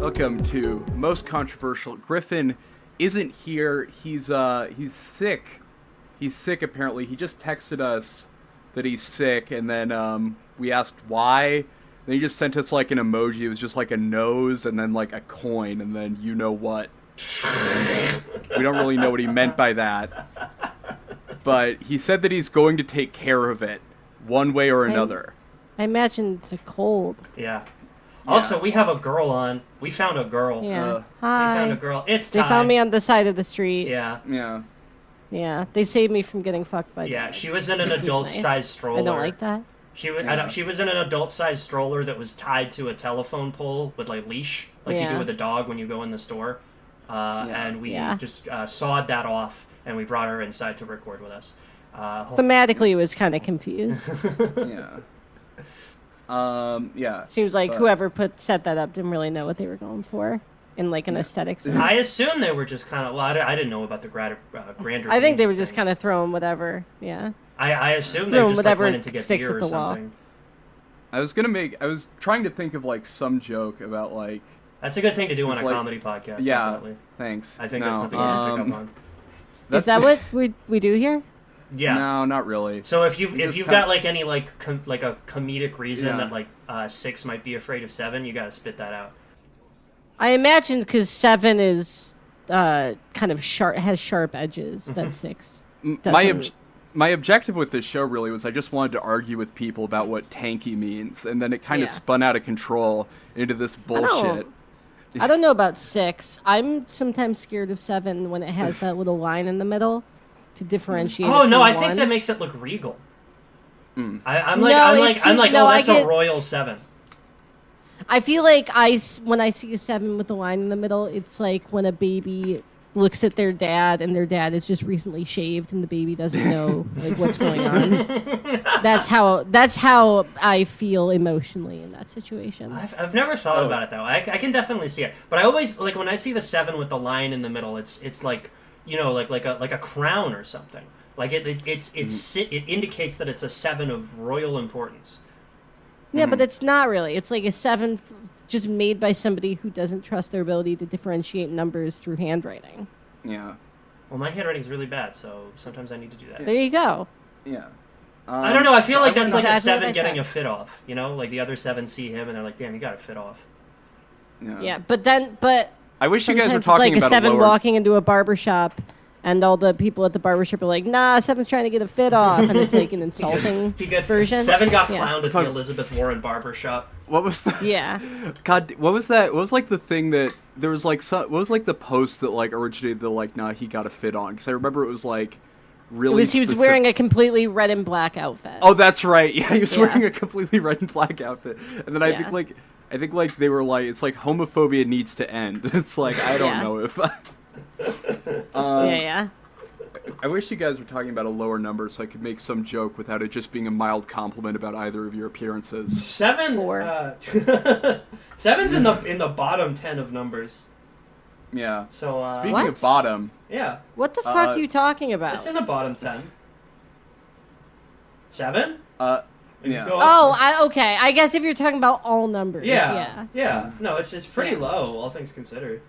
Welcome to Most Controversial. Griffin isn't here. He's sick. He's sick apparently. He just texted us that he's sick, and then we asked why. Then he just sent us like an emoji. It was just like a nose and then like a coin, and then you know what. We don't really know what he meant by that. But he said that he's going to take care of it one way or another. I imagine it's a cold. Yeah. Also, we have a girl on. We found a girl. Yeah. Hi. We found a girl. It's Ty. They found me on the side of the street. Yeah. Yeah. Yeah. They saved me from getting fucked by dogs. She was in an adult-sized stroller. I don't like that. She was in an adult-sized stroller that was tied to a telephone pole with like leash, like you do with a dog when you go in the store. And we just sawed that off, and we brought her inside to record with us. Thematically, it was kind of confused. Yeah. Seems like whoever set that up didn't really know what they were going for in like an aesthetic sense. I assume they were just kind of. Well, I didn't know about the grander. I think they were just kind of throwing whatever. Yeah. I assume they just like, went in to get sticks beer at the or something. wall. I was trying to think of like some joke about like. That's a good thing to do on a comedy podcast. Yeah. Definitely. Thanks. I think that's something you should pick up on. Is that what we do here? Yeah. No, not really. So if you've got like any like a comedic reason that like 6 might be afraid of 7, you got to spit that out. I imagine because 7 is kind of sharp, has sharp edges. That 6 doesn't. My objective with this show really was I just wanted to argue with people about what tanky means, and then it kind of spun out of control into this bullshit. I don't know about 6. I'm sometimes scared of 7 when it has that little line in the middle to differentiate. Oh no, I 1. think that makes it look regal. I'm like, no, that's a royal 7. I feel like when I see a 7 with a line in the middle, it's like when a baby looks at their dad and their dad is just recently shaved and the baby doesn't know like what's going on. That's how I feel emotionally in that situation. I've never thought about it though. I can definitely see it, but I always like when I see the 7 with the line in the middle. It's like like a crown or something. Like it indicates that it's a 7 of royal importance. Yeah, but it's not really. It's like a 7 just made by somebody who doesn't trust their ability to differentiate numbers through handwriting. Yeah. Well, my handwriting's really bad, so sometimes I need to do that. There you go. Yeah. I don't know. I feel like that's like a exactly 7 getting a fit off. You know, like the other 7 see him and they're like, "Damn, you got a fit off." Yeah, but I wish you guys were talking like about a 7 walking into a barbershop. And all the people at the barbershop are like, nah, 7's trying to get a fit off. And it's like an insulting version. 7 got clowned at the Elizabeth Warren barbershop. What was the... Yeah. God, what was that? What was like the thing that... There was like what was like the post that like originated the like, nah, he got a fit on? Because I remember it was like really he was wearing a completely red and black outfit. Oh, that's right. Yeah, he was wearing a completely red and black outfit. And then I think like they were like, it's like homophobia needs to end. It's like, I don't know if... yeah. I wish you guys were talking about a lower number so I could make some joke without it just being a mild compliment about either of your appearances. 7. 7's in the bottom 10 of numbers. Yeah. So speaking of bottom. Yeah. What the fuck are you talking about? It's in the bottom 10. 7? Yeah. Okay. I guess if you're talking about all numbers. Yeah. No, it's pretty low, all things considered.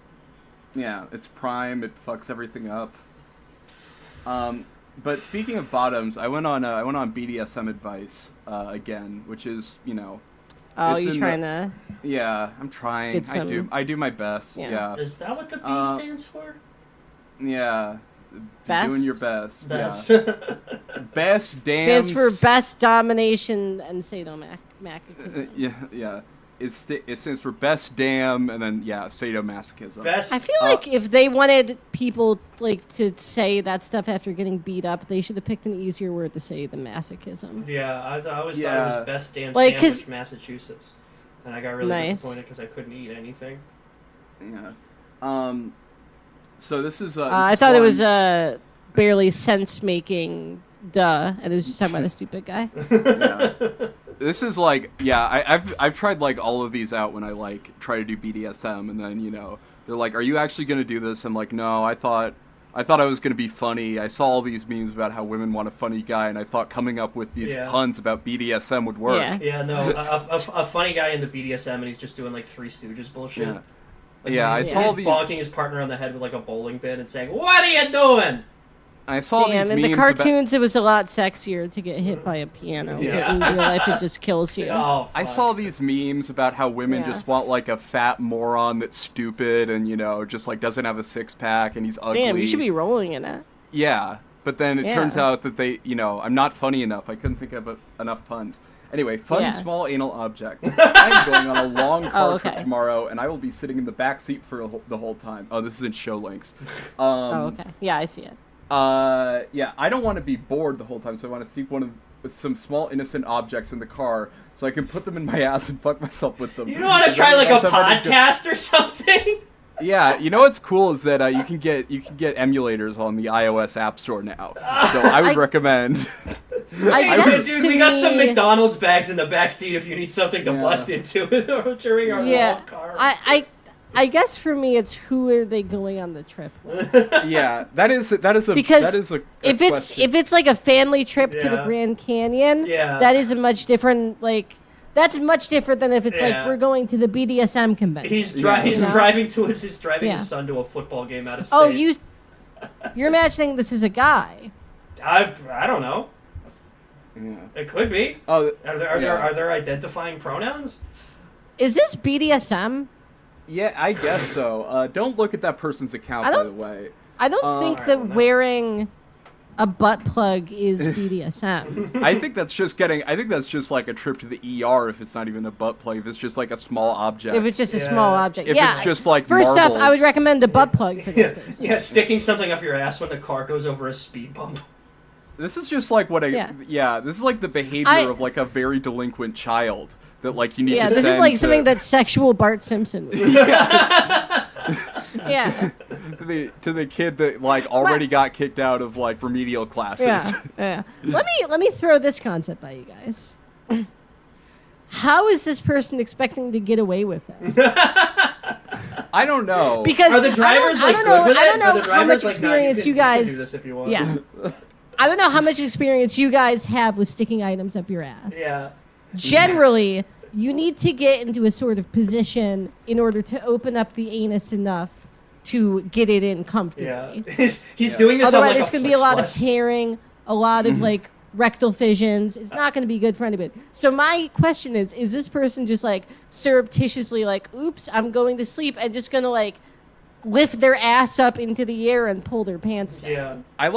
Yeah, it's prime. It fucks everything up. But speaking of bottoms, I went on BDSMAdvice again, which is Oh, you trying to? Yeah, I'm trying. I do my best. Yeah. Is that what the B stands for? Yeah. Best? Doing your best. Best. Yeah. Best damn. Stands for best domination and sadomasochism. Yeah. It stands for best damn, and then sadomasochism. Best. I feel like if they wanted people like to say that stuff after getting beat up, they should have picked an easier word to say than masochism. Yeah, I always thought it was best damn like, sandwich, Massachusetts, and I got really disappointed because I couldn't eat anything. Yeah. So this is. I thought it was barely sense making. Duh, and it was just talking about a stupid guy. Yeah. This is like, I've tried like all of these out when I like try to do BDSM, and then they're like, "Are you actually gonna do this?" I'm like, "No, I thought I was gonna be funny. I saw all these memes about how women want a funny guy, and I thought coming up with these puns about BDSM would work." Yeah, no, a funny guy in the BDSM, and he's just doing like Three Stooges bullshit. Like, Yeah, I he's saw these. bonking his partner on the head with like a bowling pin and saying, "What are you doing?" I saw Damn, these in memes the cartoons, it was a lot sexier to get hit by a piano. Yeah. But in real life, it just kills you. Oh, I fuck. saw these memes about how women Yeah. just want like a fat moron that's stupid and just like doesn't have a six pack and he's ugly. Damn, you should be rolling in it. Yeah, but then it Yeah. turns out that I'm not funny enough. I couldn't think of enough puns. Anyway, fun Yeah. small anal object. I am going on a long car trip okay. tomorrow, and I will be sitting in the back seat for the whole time. Oh, this is in show links. Oh, okay. Yeah, I see it. Yeah, I don't want to be bored the whole time, so I want to see some small innocent objects in the car, so I can put them in my ass and fuck myself with them. You don't want to try like a podcast or something? Yeah, you know what's cool is that you can get emulators on the iOS App Store now. So I would recommend. I Hey, guess dude, to we got some me- McDonald's bags in the back seat if you need something to Yeah. bust into during our Yeah, long car. I guess for me, it's who are they going on the trip with? Yeah, that is a Because a if question. it's like a family trip to the Yeah. Grand Canyon, Yeah. that is a much different that's much different than if it's Yeah. like we're going to the BDSM convention. He's Yeah. driving Yeah. his son to a football game out of state. Oh, you're imagining this is a guy. I don't know. Yeah. It could be. Oh, Are there identifying pronouns? Is this BDSM? yeah, I guess so. Don't look at that person's account, I by don't- the way. I don't I think don't that know. wearing a butt plug is BDSM. I think that's just like a trip to the ER if it's not even a butt plug. If it's just like a small object. If it's just a Yeah. small object. If yeah. it's just like First off, I marbles. would recommend a butt plug for Yeah, this person. yeah, sticking something up your ass when the car goes over a speed bump. This is just like what this is like the behavior I- of like a very delinquent child that like you need Yeah, to this is send like to- something that sexual Bart Simpson would do. Yeah. to the kid that like already got kicked out of like remedial classes. Yeah. Let me throw this concept by you guys. How is this person expecting to get away with it? I don't know. Because Are the drivers I like don't good know, with I it? don't know Are the how much drivers like, experience no, you you can do guys. this if you want. Yeah. I don't know how much experience you guys have with sticking items up your ass. Yeah. Generally, you need to get into a sort of position in order to open up the anus enough to get it in comfortably. Yeah. He's doing this Otherwise, on like there's going to be a lot of Flix tearing, a lot of like rectal fissions. It's not going to be good for anybody. So my question is this person just like surreptitiously like, oops, I'm going to sleep and just going to like lift their ass up into the air and pull their pants down? Yeah. I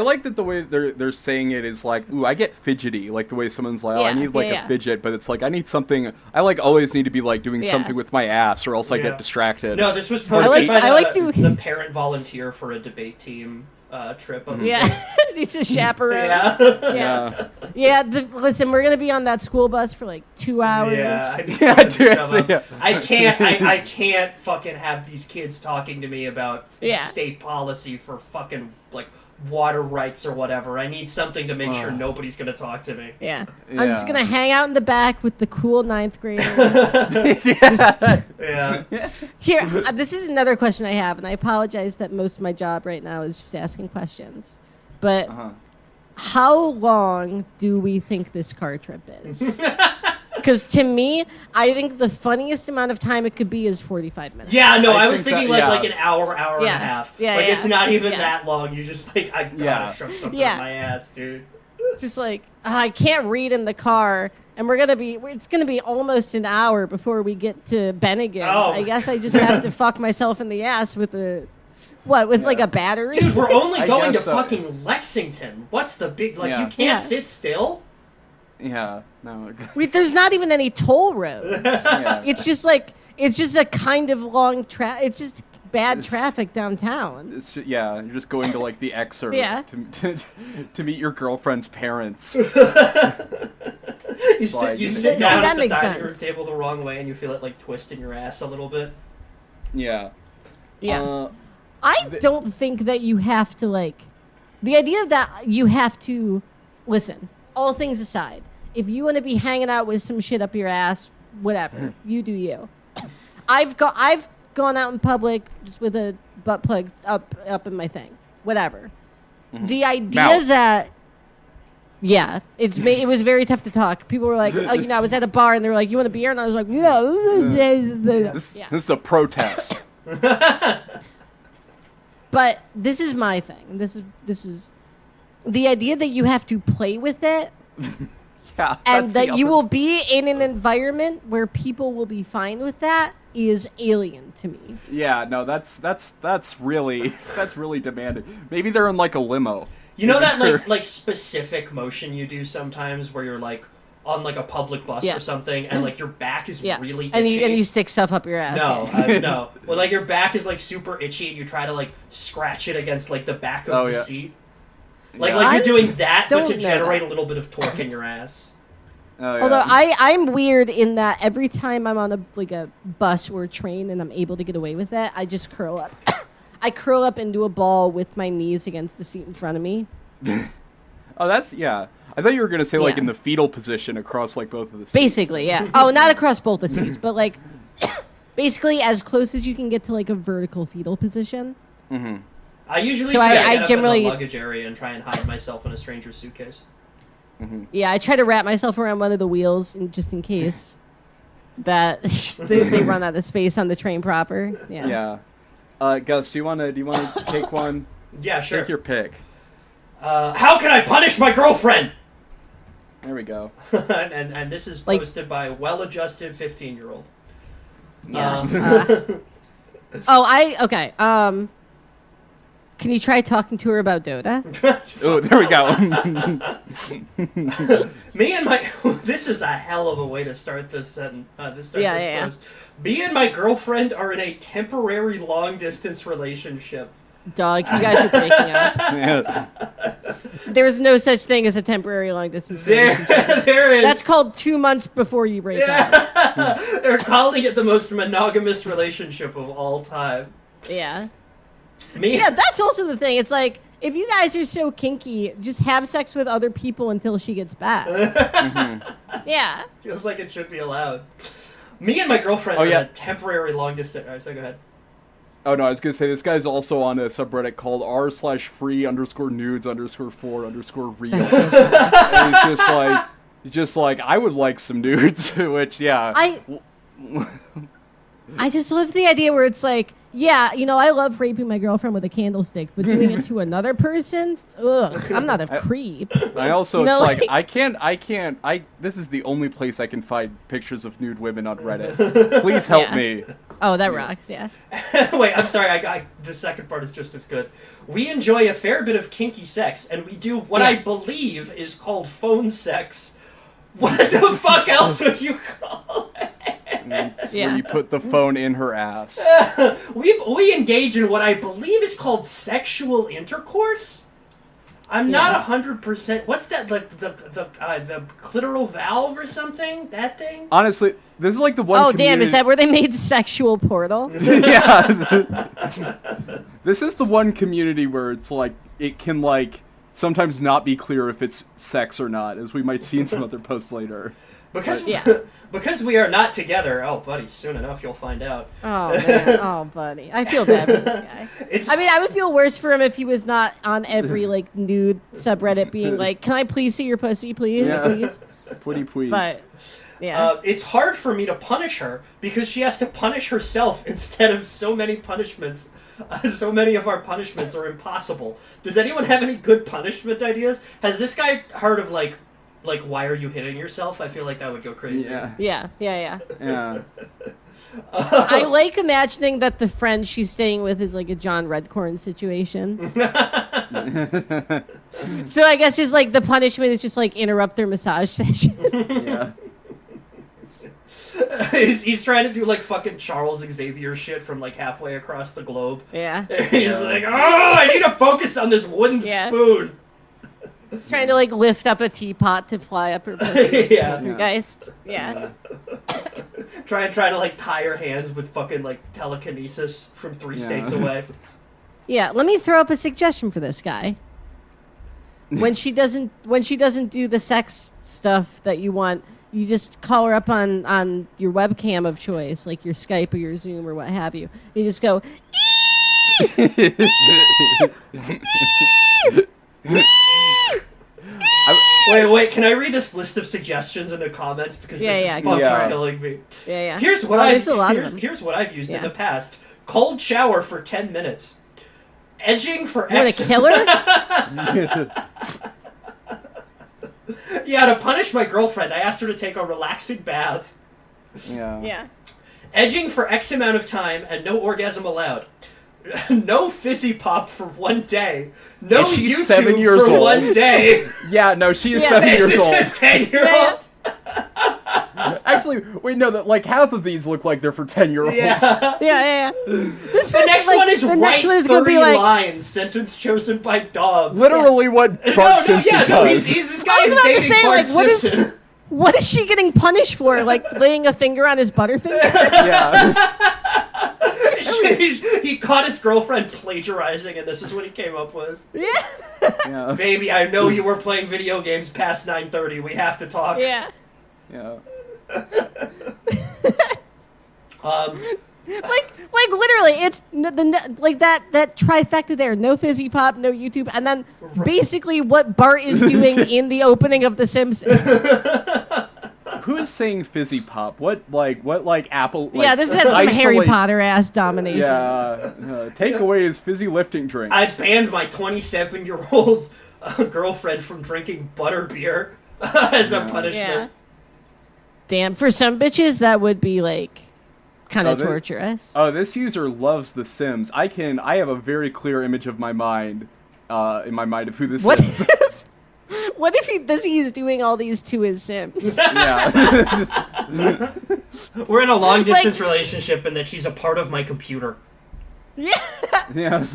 like that the way they're saying it is like, ooh, I get fidgety, like the way someone's like, oh, I Yeah, need like yeah. a fidget, but it's like I need something. I like always need to be like doing Yeah. something with my ass, or else I Yeah. get distracted. No, this was I posted like- by I like to- the parent volunteer for a debate team trip. Upstate. Yeah, it's a chaperone. Yeah. Yeah. Listen, we're gonna be on that school bus for like 2 hours. Yeah, I need Yeah, someone to dude, shove up. yeah. I can't fucking have these kids talking to me about Yeah. state policy for fucking like water rights or whatever. I need something to make sure nobody's gonna talk to me. Yeah. I'm just Yeah. gonna hang out in the back with the cool ninth graders. Yeah. Here, this is another question I have, and I apologize that most of my job right now is just asking questions. But Uh-huh. how long do we think this car trip is? Because to me, I think the funniest amount of time it could be is 45 minutes. Yeah, no, I I was think thinking that- like yeah. an hour and Yeah. a half. Yeah, like yeah. it's not even Yeah. that long. You just like I gotta Yeah. shove something Yeah. in my ass, dude. Just like, I can't read in the car. And it's gonna be almost an hour before we get to Bennigan's. Oh. I guess I just have to fuck myself in the ass with like a battery? Dude, we're only I going to guess so. fucking Lexington. What's the big like? Yeah. You can't Yeah. sit still. Yeah. No. There's not even any toll roads. Yeah. It's just a kind of long it's just bad traffic downtown. You're just going to like the Xer Yeah. to meet your girlfriend's parents. You Like- sit See, down that at the makes dining room sense. table the wrong way, and you feel it like twist in your ass a little bit. Yeah. Yeah. I don't think that you have to the idea that you have to listen, all things aside, if you want to be hanging out with some shit up your ass, whatever, you do you. I've gone out in public just with a butt plug up in my thing. Whatever. The idea Mouth. that it was very tough to talk. People were like, I was at a bar and they were like, "You want a beer?" And I was like, "Yeah." This is a protest. But this is my thing. This is the idea that you have to play with it, Yeah, and that's that the you other- will be in an environment where people will be fine with that is alien to me. Yeah, no, that's really demanding. Maybe they're in like a limo. You know that like specific motion you do sometimes where you're like on like a public bus Yeah. or something and like your back is Yeah, really and itchy. you stick stuff up your ass. No, yeah. no. Well, like your back is like super itchy and you try to like scratch it against like the back of Oh, the yeah. seat. Like Yeah. like I you're doing that but don't to know generate that. a little bit of torque in your ass. Oh, yeah. Although I'm weird in that every time I'm on a bus or a train and I'm able to get away with that, I just curl up. I curl up into a ball with my knees against the seat in front of me. Oh, that's yeah. I thought you were gonna say like Yeah. in the fetal position across like both of the seats. Basically, yeah. Oh, not across both the seats, but like basically as close as you can get to like a vertical fetal position. I usually So try to I get up generally- in the luggage area and try and hide myself in a stranger's suitcase. Yeah, I try to wrap myself around one of the wheels just in case that they run out of space on the train proper. Yeah. Yeah. Gus, do you wanna take one? Yeah, sure. Take your pick. How can I punish my girlfriend? There we go. and this is Like- posted by a well-adjusted 15-year-old. Yeah. Okay. Can you try talking to her about Dota? Oh, there we go. Me and my this is a hell of a way to start this sentence. Yeah. Post. Me and my girlfriend are in a temporary long-distance relationship. Dog, you guys are breaking up. Yes. There is no such thing as a temporary long distance There, relationship. there is. That's called 2 months before you break up. They're calling it the most monogamous relationship of all time. Yeah. Me, Yeah, that's also the thing. It's like, if you guys are so kinky, just have sex with other people until she gets back. Yeah. feels like it should be allowed. Me and my girlfriend Oh, are yeah. in a temporary long distance. All right, so go ahead. Oh no, I was gonna say this guy's also on a subreddit called r/free_nudes_4_real. And he's just like I would like some nudes, which yeah. I just love the idea where it's like, yeah, I love raping my girlfriend with a candlestick, but doing it to another person, ugh, I'm not a creep. I also You know, it's like like- I can't this is the only place I can find pictures of nude women on Reddit. Please help Yeah. me. Oh, that rocks, yeah. Wait, I'm sorry. The second part is just as good. We enjoy a fair bit of kinky sex, and we do what I Yeah. believe is called phone sex. What the fuck else would you call it? It's Yeah. where you put the phone in her ass. We engage in what I believe is called sexual intercourse. I'm not Yeah. 100%. What's that? The clitoral valve or something? That thing? Honestly, this is like the one Oh, damn, is community- that where they made Sexual Portal? Yeah. This is the one community where it's like it can like sometimes not be clear if it's sex or not, as we might see in some other posts later. Because Yeah. because we are not together. Oh, buddy, soon enough you'll find out. Oh, man. Oh, buddy. I feel bad for this guy. It's I mean, I would feel worse for him if he was not on every, nude subreddit being like, can I please see your pussy, please, Yeah. please? Pretty please. But, yeah. It's hard for me to punish her because she has to punish herself instead of so many punishments. So many of our punishments are impossible. Does anyone have any good punishment ideas? Has this guy heard of like why are you hitting yourself? I feel like that would go crazy. Yeah. Yeah. Yeah. I like imagining that the friend she's staying with is like a John Redcorn situation. So I guess just the punishment is just interrupt their massage session. Yeah. he's trying to do fucking Charles Xavier shit from halfway across the globe. Yeah. He's like, oh, I need to focus on this wooden Yeah. spoon. He's trying to lift up a teapot to fly up her pussy. Yeah. Geist. Yeah. Try to tie her hands with fucking telekinesis from 3 states away. Yeah, let me throw up a suggestion for this guy. When she doesn't do the sex stuff that you want, you just call her up on your webcam of choice, like your Skype or your Zoom or what have you. You just go, Wait, can I read this list of suggestions in the comments because this Yeah, is fucking yeah. killing me. yeah. Here's what there's a lot of them. here's what I've used in Yeah. the past. Cold shower for 10 minutes. Edging for You want X. to kill her? Yeah, to punish my girlfriend, I asked her to take a relaxing bath. Yeah. Yeah. Edging for X amount of time and no orgasm allowed. No fizzy pop for 1 day. No And she's YouTube 7 years for old. 1 day. Yeah, no, she is Yeah. 7 This years is old. a 10-year-old. Actually, wait, no, that like half of these look like they're for 10-year-olds. Yeah. Yeah. This The next one is the write next one is 30 gonna be like, lines, sentence chosen by dog. Literally what Bart No, Simpson no, does. this I guy was is about to dating say, Bart like, what is- Simpson. what is she getting punished for? Like laying a finger on his butterfinger? Yeah. He caught his girlfriend plagiarizing, and this is what he came up with. Yeah. Yeah. Baby, I know you were playing video games past 9:30. We have to talk. Yeah. Yeah. Like literally, it's like that trifecta there. No fizzy pop, no YouTube, and then basically what Bart is doing in the opening of The Simpsons. Who is saying fizzy pop? What Apple? Like, Yeah, this has some Harry isolate- Potter ass domination. Yeah. Take away his fizzy lifting drinks. I banned my 27-year-old girlfriend from drinking butterbeer as a punishment. Yeah. Damn, for some bitches that would be like kind of torturous. Oh, this user loves The Sims. I have a very clear image of my mind, in my mind of who this What is. What if he's doing all these to his Sims? Yeah. We're in a long-distance relationship, and that she's a part of my computer. Yeah. Yeah.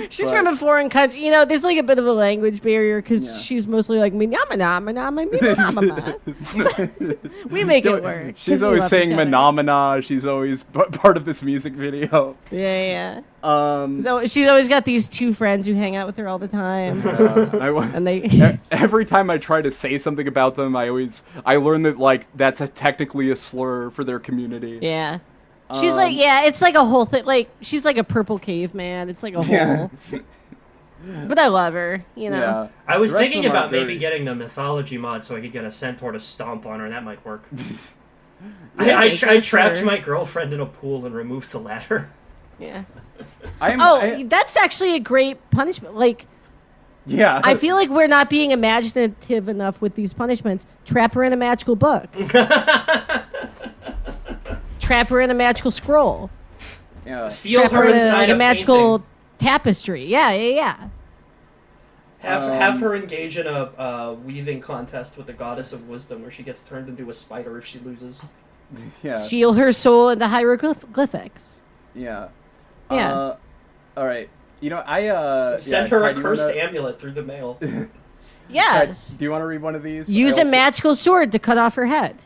She's but- from a foreign country. You know, there's like a bit of a language barrier because Yeah. she's mostly like me. We make it work. 'cause She's we always love saying each other. Menomina. She's always part of this music video. Yeah. Um, So she's always got these two friends who hang out with her all the time, and they. Every time I try to say something about them, I learn that like that's technically a slur for their community. Yeah. She's like, yeah, it's like a whole thing. Like, she's like a purple caveman. It's like a whole. Yeah. But I love her, you know. Yeah. I was The rest thinking of them about aren't maybe very- getting the mythology mod so I could get a centaur to stomp on her, and that might work. Yeah, I make those trapped for- my girlfriend in a pool and removed the ladder. Yeah. I- That's actually a great punishment. Like, yeah. I feel like we're not being imaginative enough with these punishments. Trap her in a magical book. Trap her in a magical scroll. Yeah. Seal Trap her her in inside a a magical painting. tapestry. Yeah. Have her engage in a weaving contest with the goddess of wisdom, where she gets turned into a spider if she loses. Yeah. Seal her soul into hieroglyphics. Yeah. Yeah. All right. You know, I Send yeah, her Kai, a do you cursed wanna- amulet through the mail. Kai, Yes. do you want to read one of these? Use I a magical sword to cut off her head.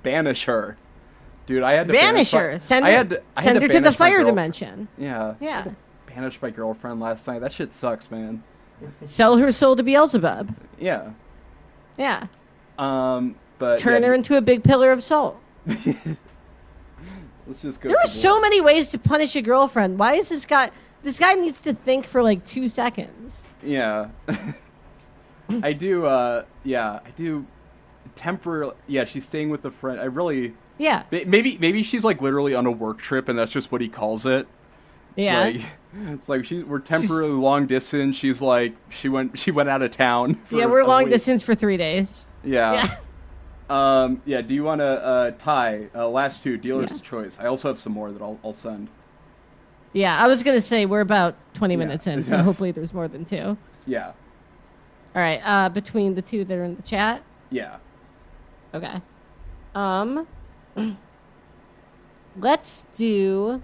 Banish her, dude. I had to Banish my- her. Send I her, had to send her to the banish my fire girlfriend. dimension. Yeah. Yeah. Banished my girlfriend last night. That shit sucks, man. Sell her soul to Beelzebub. Yeah. Yeah. But Turn yeah, her into a big pillar of salt. Let's just go. There are to so many ways to punish a girlfriend. Why is this guy? This guy needs to think for like 2 seconds. Yeah. I do. Yeah, I do. Temporarily. Yeah, she's staying with a friend. I really. Yeah. Maybe she's like literally on a work trip, and that's just what he calls it. Yeah. Like, it's like we're temporarily long distance. She's like she went out of town. For Yeah, we're a long week. distance for 3 days. Yeah. Yeah. Do you want to tie last two dealer's Yeah. choice? I also have some more that I'll send. Yeah, I was gonna say we're about 20 Yeah. minutes in, so Yeah. hopefully there's more than 2. Yeah. All right. Between the 2 that are in the chat. Yeah. Okay. Let's do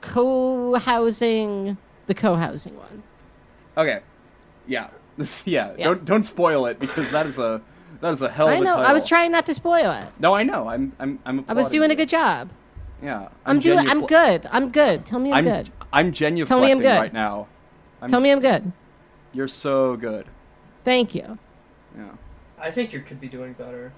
co-housing, the co-housing one. Okay. Yeah. Yeah. Yeah. Don't spoil it because that is a hell of I a know. title. I was trying not to spoil it. No, I know. I'm I was applauding doing a you. good job. Yeah. I'm good. I'm good. Tell me I'm good. I'm Tell me I'm genuflecting good. right now. Tell me I'm good. You're so good. Thank you. Yeah. I think you could be doing better.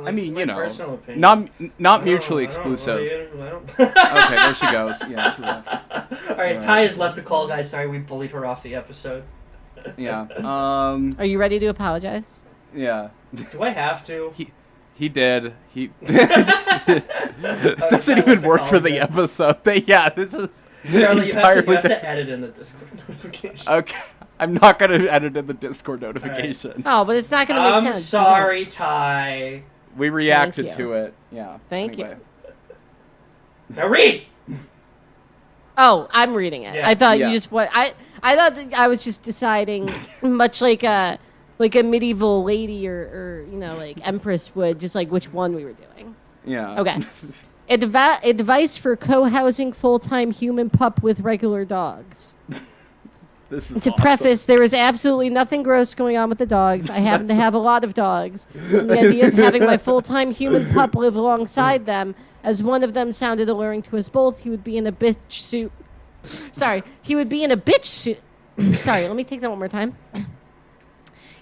I mean, my you know, personal opinion. not I mutually don't- exclusive. I don't- Okay, there she goes. Yeah, she left. All right, Ty has left the call, guys. Sorry, we bullied her off the episode. Yeah. Are you ready to apologize? Yeah. Do I have to? He did. He it doesn't even work for the episode. But yeah, this is Charlie, you have entirely to edit in the Discord notification. Okay, I'm not gonna edit in the Discord notification. Oh, but it's not going to make I'm sense. sorry, Ty. We reacted you. to it. Yeah. Thank you. Now read. Oh, I'm reading it. Yeah. I thought Yeah. you just what I thought that I was just deciding, much like a medieval lady or like empress would, just like which one we were doing. Yeah. Okay. Advice for co-housing full-time human pup with regular dogs. This is To awesome. preface, there is absolutely nothing gross going on with the dogs. I happen to have a lot of dogs. And the idea of having my full-time human pup live alongside them, as one of them sounded alluring to us both, he would be in a bitch suit. Sorry, he would be in a bitch suit. Sorry, let me take that one more time.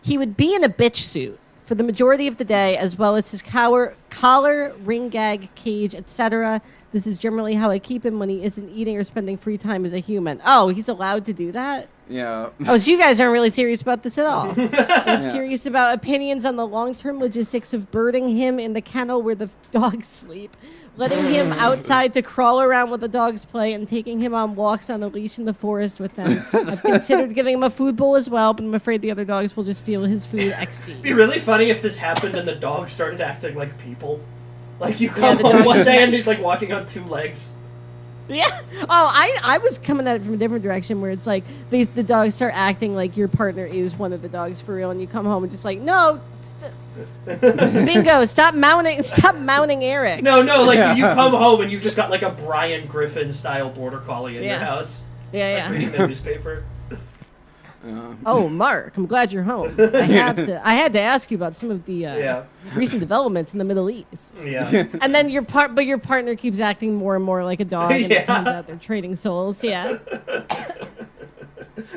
He would be in a bitch suit for the majority of the day, as well as his collar, ring gag, cage, etc. This is generally how I keep him when he isn't eating or spending free time as a human. Oh, he's allowed to do that? Yeah. Oh, so you guys aren't really serious about this at all. I was Yeah. curious about opinions on the long-term logistics of birding him in the kennel where the dogs sleep, letting him outside to crawl around with the dogs play, and taking him on walks on a leash in the forest with them. I've considered giving him a food bowl as well, but I'm afraid the other dogs will just steal his food It'd be really funny if this happened and the dog started acting like people. Like you Yeah, come the home dog one just- day and he's like walking on two legs. Yeah. Oh, I was coming at it from a different direction where it's like the dogs start acting like your partner is one of the dogs for real, and you come home and just like, no, bingo, stop mounting Eric. No, like Yeah. you come home and you've just got like a Brian Griffin style border collie in your Yeah. house. Yeah, It's yeah. like reading the newspaper. Oh, Mark, I'm glad you're home. I had to ask you about some of the Yeah. recent developments in the Middle East. Yeah. And then your partner keeps acting more and more like a dog, and Yeah. it turns out they're trading souls. Yeah.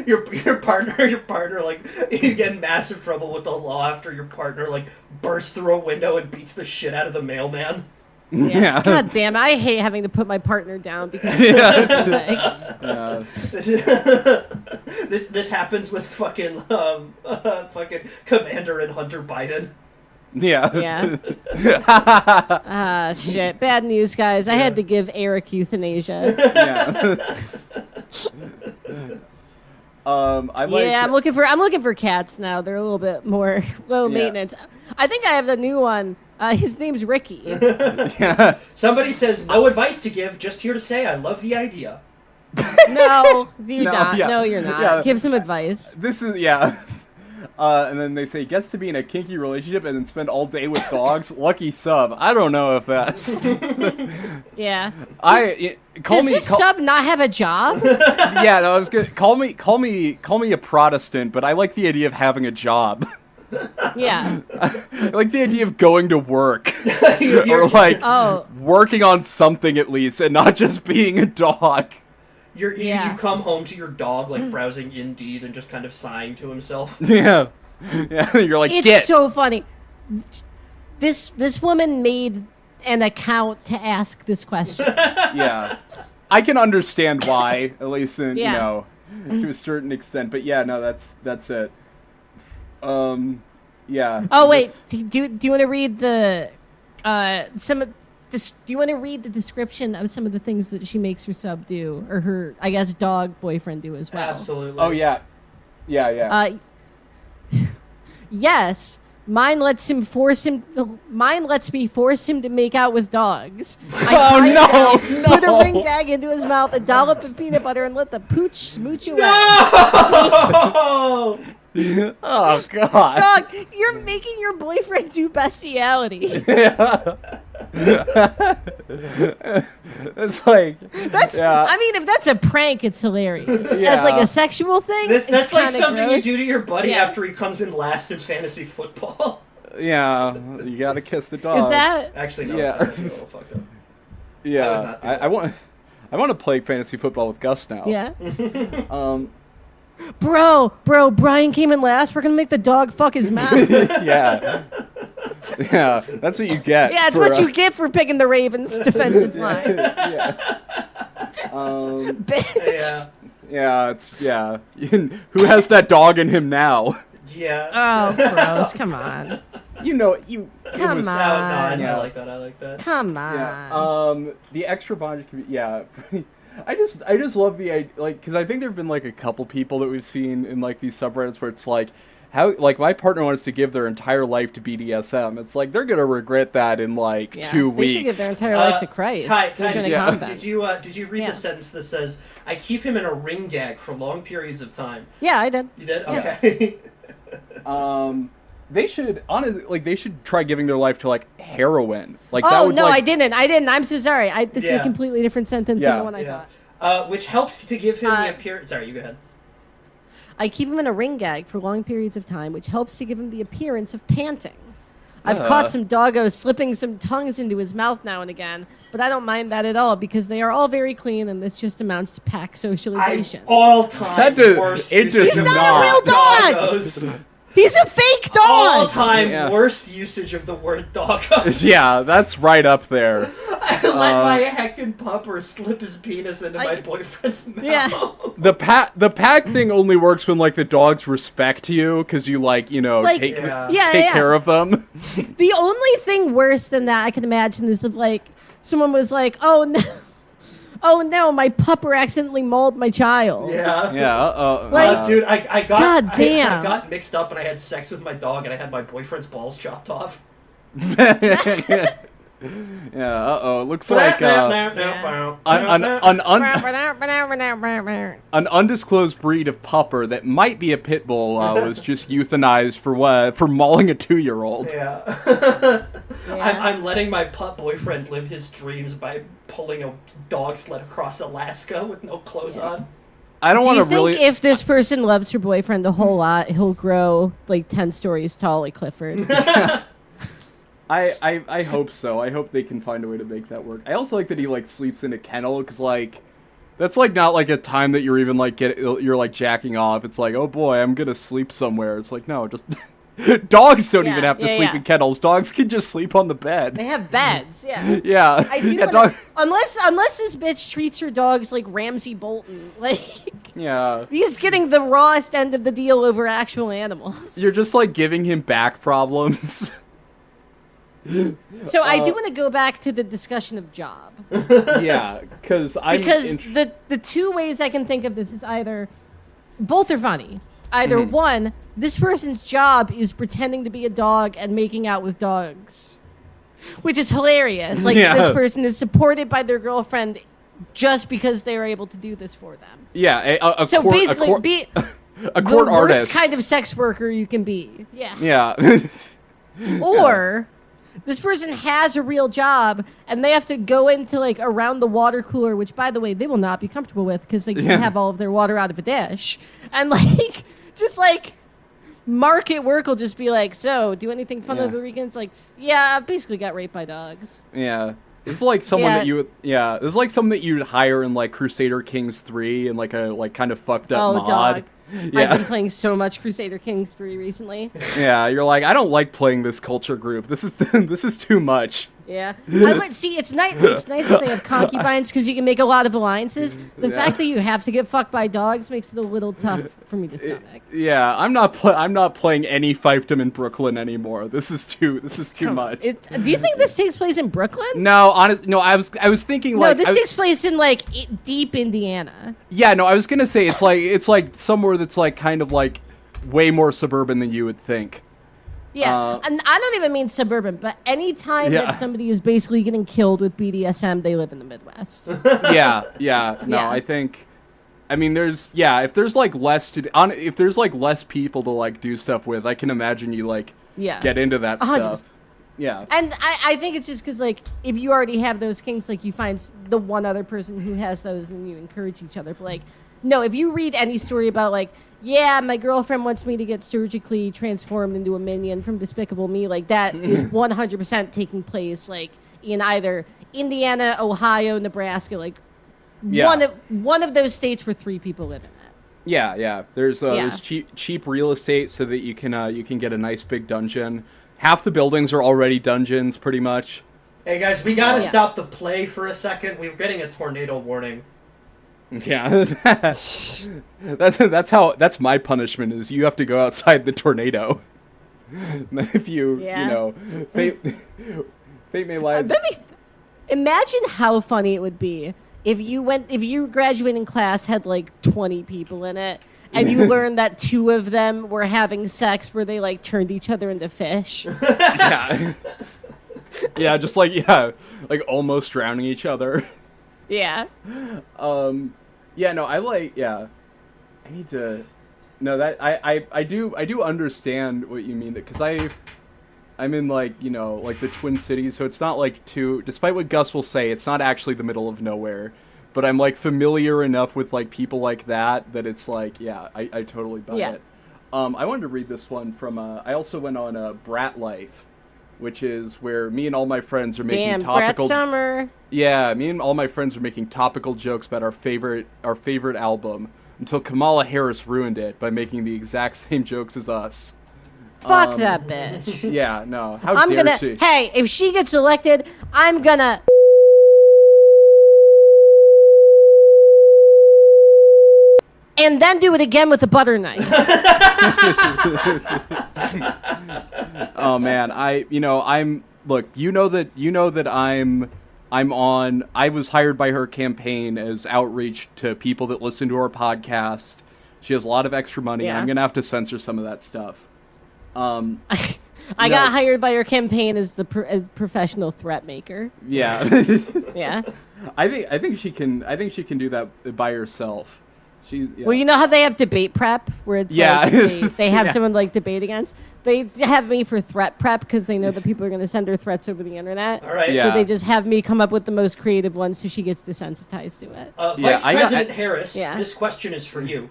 Your partner, like, you get in massive trouble with the law after your partner, like, bursts through a window and beats the shit out of the mailman. Yeah. God damn it, I hate having to put my partner down because Yeah. Thanks. Yeah. This happens with fucking Commander and Hunter Biden. Yeah. Yeah. Ah, shit. Bad news, guys. I had to give Eric euthanasia. Yeah. I like. Yeah, I'm looking for cats now. They're a little bit more low Yeah. maintenance. I think I have the new one. His name's Ricky. Yeah. Somebody says, no advice to give, just here to say I love the idea. No, you're No, not. yeah. No, you're not. Yeah. Give some advice. This is yeah. And then they say gets to be in a kinky relationship and then spend all day with dogs. Lucky sub. I don't know if that's. Yeah. Call Does me. this sub not have a job? Yeah, no, I was gonna call me a Protestant, but I like the idea of having a job. Yeah. I like the idea of going to work You're- or like Oh. working on something at least, and not just being a dog. You Yeah. come home to your dog, like, browsing Indeed and just kind of sighing to himself. Yeah, yeah. You're like, It's get. so funny. This woman made an account to ask this question. Yeah, I can understand why, at least in Yeah. to a certain extent. But yeah, no, that's it. Yeah. Oh wait, do you want to read the do you want to read the description of some of the things that she makes her sub do, or her, I guess, dog boyfriend do as well? Absolutely. Oh yeah, yeah. Yes. Mine lets me force him to make out with dogs. Oh, no, Put a no. ring gag into his mouth, a dollop of peanut butter, and let the pooch smooch you out. Oh! Oh god. Dog, you're making your boyfriend do bestiality. It's like That's. yeah. I mean, if that's a prank, it's hilarious. Yeah. As like a sexual thing, That's it's like kinda something gross. you do to your buddy Yeah. after he comes in last in fantasy football. Yeah, you gotta kiss the dog. Is that? Actually, no. Yeah. It's not, fucked up. I would Yeah, not do I that. want to play fantasy football with Gus now. Yeah. Um. Bro, Brian came in last. We're gonna make the dog fuck his mouth. Yeah. Yeah. That's what you get. Yeah, it's for, what you get for picking the Ravens' defensive line. Yeah. Bitch. Yeah. Yeah. It's Who has that dog in him now? Yeah. Oh, gross. Come on. You know, you. Come it was, on. I like that. I like that. Come on. Yeah. The extra bondage can be, yeah. I just love the idea, like, because I think there've been like a couple people that we've seen in like these subreddits where it's like, how, like, my partner wants to give their entire life to BDSM. It's like they're gonna regret that in like 2 weeks. They should give their entire life to Christ. Did you read the sentence that says, "I keep him in a ring gag for long periods of time"? Yeah, I did. You did? Yeah. Okay. They should honestly, like, they should try giving their life to like heroin. Like, that would, no, like, I didn't. I'm so sorry. This is a completely different sentence than the one I thought. Which helps to give him the appearance. Sorry, you go ahead. I keep him in a ring gag for long periods of time, which helps to give him the appearance of panting. I've caught some doggos slipping some tongues into his mouth now and again, but I don't mind that at all because they are all very clean, and this just amounts to pack socialization. All-time worst. He's not a real dog. Doggos. He's a fake dog. All-time worst usage of the word doggos. Yeah, that's right up there. I let my heckin' pupper slip his penis into my boyfriend's mouth. Yeah. The pack thing only works when like the dogs respect you because you like, you know, Like, take yeah. care of them. The only thing worse than that I can imagine is if like someone was like, "Oh no, my pupper accidentally mauled my child." Yeah. Yeah. Dude, I God damn. I got mixed up and I had sex with my dog and I had my boyfriend's balls chopped off. Yeah, it looks like an undisclosed breed of pupper that might be a pit bull was just euthanized for mauling a 2-year-old. Yeah. I'm letting my pup boyfriend live his dreams by pulling a dog sled across Alaska with no clothes on. I don't want to really. Do you think if this person loves her boyfriend a whole lot, he'll grow like 10 stories tall like Clifford? I hope so. I hope they can find a way to make that work. I also like that he like sleeps in a kennel because like that's like not like a time that you're even like you're like jacking off. It's like, oh boy, I'm gonna sleep somewhere. It's like, no, just dogs don't even have to sleep in kennels. Dogs can just sleep on the bed. They have beds. Yeah. Yeah. I do unless this bitch treats her dogs like Ramsay Bolton, like. Yeah. He's getting the rawest end of the deal over actual animals. You're just like giving him back problems. So I do want to go back to the discussion of job. Yeah, because the two ways I can think of this is either both are funny. Either one, this person's job is pretending to be a dog and making out with dogs, which is hilarious. Like this person is supported by their girlfriend just because they are able to do this for them. Yeah, a court the artist, worst kind of sex worker you can be. Yeah. Yeah. Or this person has a real job and they have to go into like around the water cooler, which by the way they will not be comfortable with because they can have all of their water out of a dish, and like just like market work will just be like, so do anything fun over the weekends? Like, yeah, I basically got raped by dogs. Yeah. This is like someone that you would, this is like someone that you'd hire in like Crusader Kings 3 and like a like kind of fucked up mod. Dog. Yeah. I've been playing so much Crusader Kings 3 recently. Yeah, you're like, I don't like playing this culture group. This is too much. Yeah. It's nice that they have concubines because you can make a lot of alliances. The fact that you have to get fucked by dogs makes it a little tough for me to stomach. Yeah, I'm not playing any fiefdom in Brooklyn anymore. This is too much. Do you think this takes place in Brooklyn? No, I was thinking like this takes place in like deep Indiana. Yeah, no, I was gonna say it's like somewhere that's like kind of like way more suburban than you would think. Yeah, and I don't even mean suburban, but any time that somebody is basically getting killed with BDSM, they live in the Midwest. I think, I mean, if there's like less people to like do stuff with, I can imagine you like get into that 100%. Stuff. Yeah, and I think it's just because like if you already have those kinks, like you find the one other person who has those, and you encourage each other. But like, no, if you read any story about like, yeah, my girlfriend wants me to get surgically transformed into a minion from Despicable Me, like that is 100% taking place like in either Indiana, Ohio, Nebraska, like one of those states where 3 people live in it. Yeah. There's cheap real estate so that you can get a nice big dungeon. Half the buildings are already dungeons, pretty much. Hey guys, we gotta stop the play for a second. We're getting a tornado warning. Yeah, that's my punishment is you have to go outside the tornado. then if you fate may lie. Imagine how funny it would be if you graduating class had like 20 people in it, and you learned that 2 of them were having sex where they like turned each other into fish. Yeah. Yeah, just like almost drowning each other. Yeah. Yeah, no, I need to. No, that I do understand what you mean, because I'm in like the Twin Cities, so it's not like despite what Gus will say, it's not actually the middle of nowhere, but I'm like familiar enough with like people like that it's like, yeah, I totally buy it. I wanted to read this one from I also went on BratLife, which is where me and all my friends are making topical. Brat Summer. Yeah, me and all my friends are making topical jokes about our favorite album until Kamala Harris ruined it by making the exact same jokes as us. Fuck that bitch. Yeah, no. How dare she? Hey, if she gets elected, I'm gonna. And then do it again with a butter knife. Oh man, look, I was hired by her campaign as outreach to people that listen to our podcast. She has a lot of extra money, and I'm gonna have to censor some of that stuff. I got hired by her campaign as as professional threat maker. Yeah. Yeah. I think she can do that by herself. Well, you know how they have debate prep, where it's like they have someone like debate against. They have me for threat prep because they know that people are going to send her threats over the internet. All right. Yeah. So they just have me come up with the most creative ones, so she gets desensitized to it. Vice President Harris, this question is for you.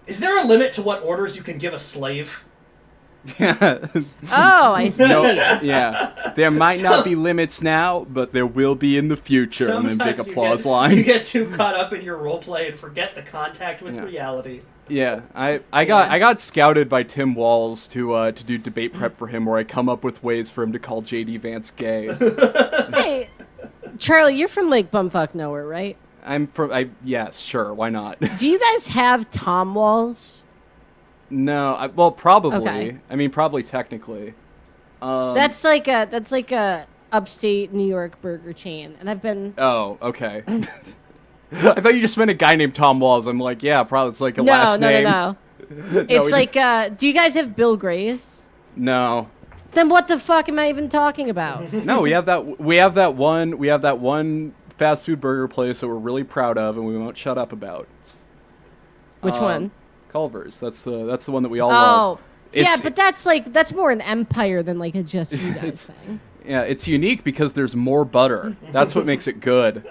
Is there a limit to what orders you can give a slave? Oh, I see. Yeah. There might not be limits now, but there will be in the future. And then big applause line. You get too caught up in your role play and forget the contact with reality. Yeah, I got scouted by Tim Walls to do debate prep for him, where I come up with ways for him to call JD Vance gay. Hey, Charlie, you're from like bumfuck nowhere, right? Yes, sure, why not? Do you guys have Tom Walls? No, well, probably. Okay. I mean, probably technically. That's like a upstate New York burger chain, and I've been. Oh, okay. I thought you just meant a guy named Tom Walls. I'm like, yeah, probably it's like a last name. No. It's like, do you guys have Bill Gray's? No. Then what the fuck am I even talking about? No, we have that one fast food burger place that we're really proud of, and we won't shut up about. Which one? Culver's. That's the one that we all love. Yeah, but that's more an empire than like a just you guys thing. Yeah, it's unique because there's more butter. That's what makes it good.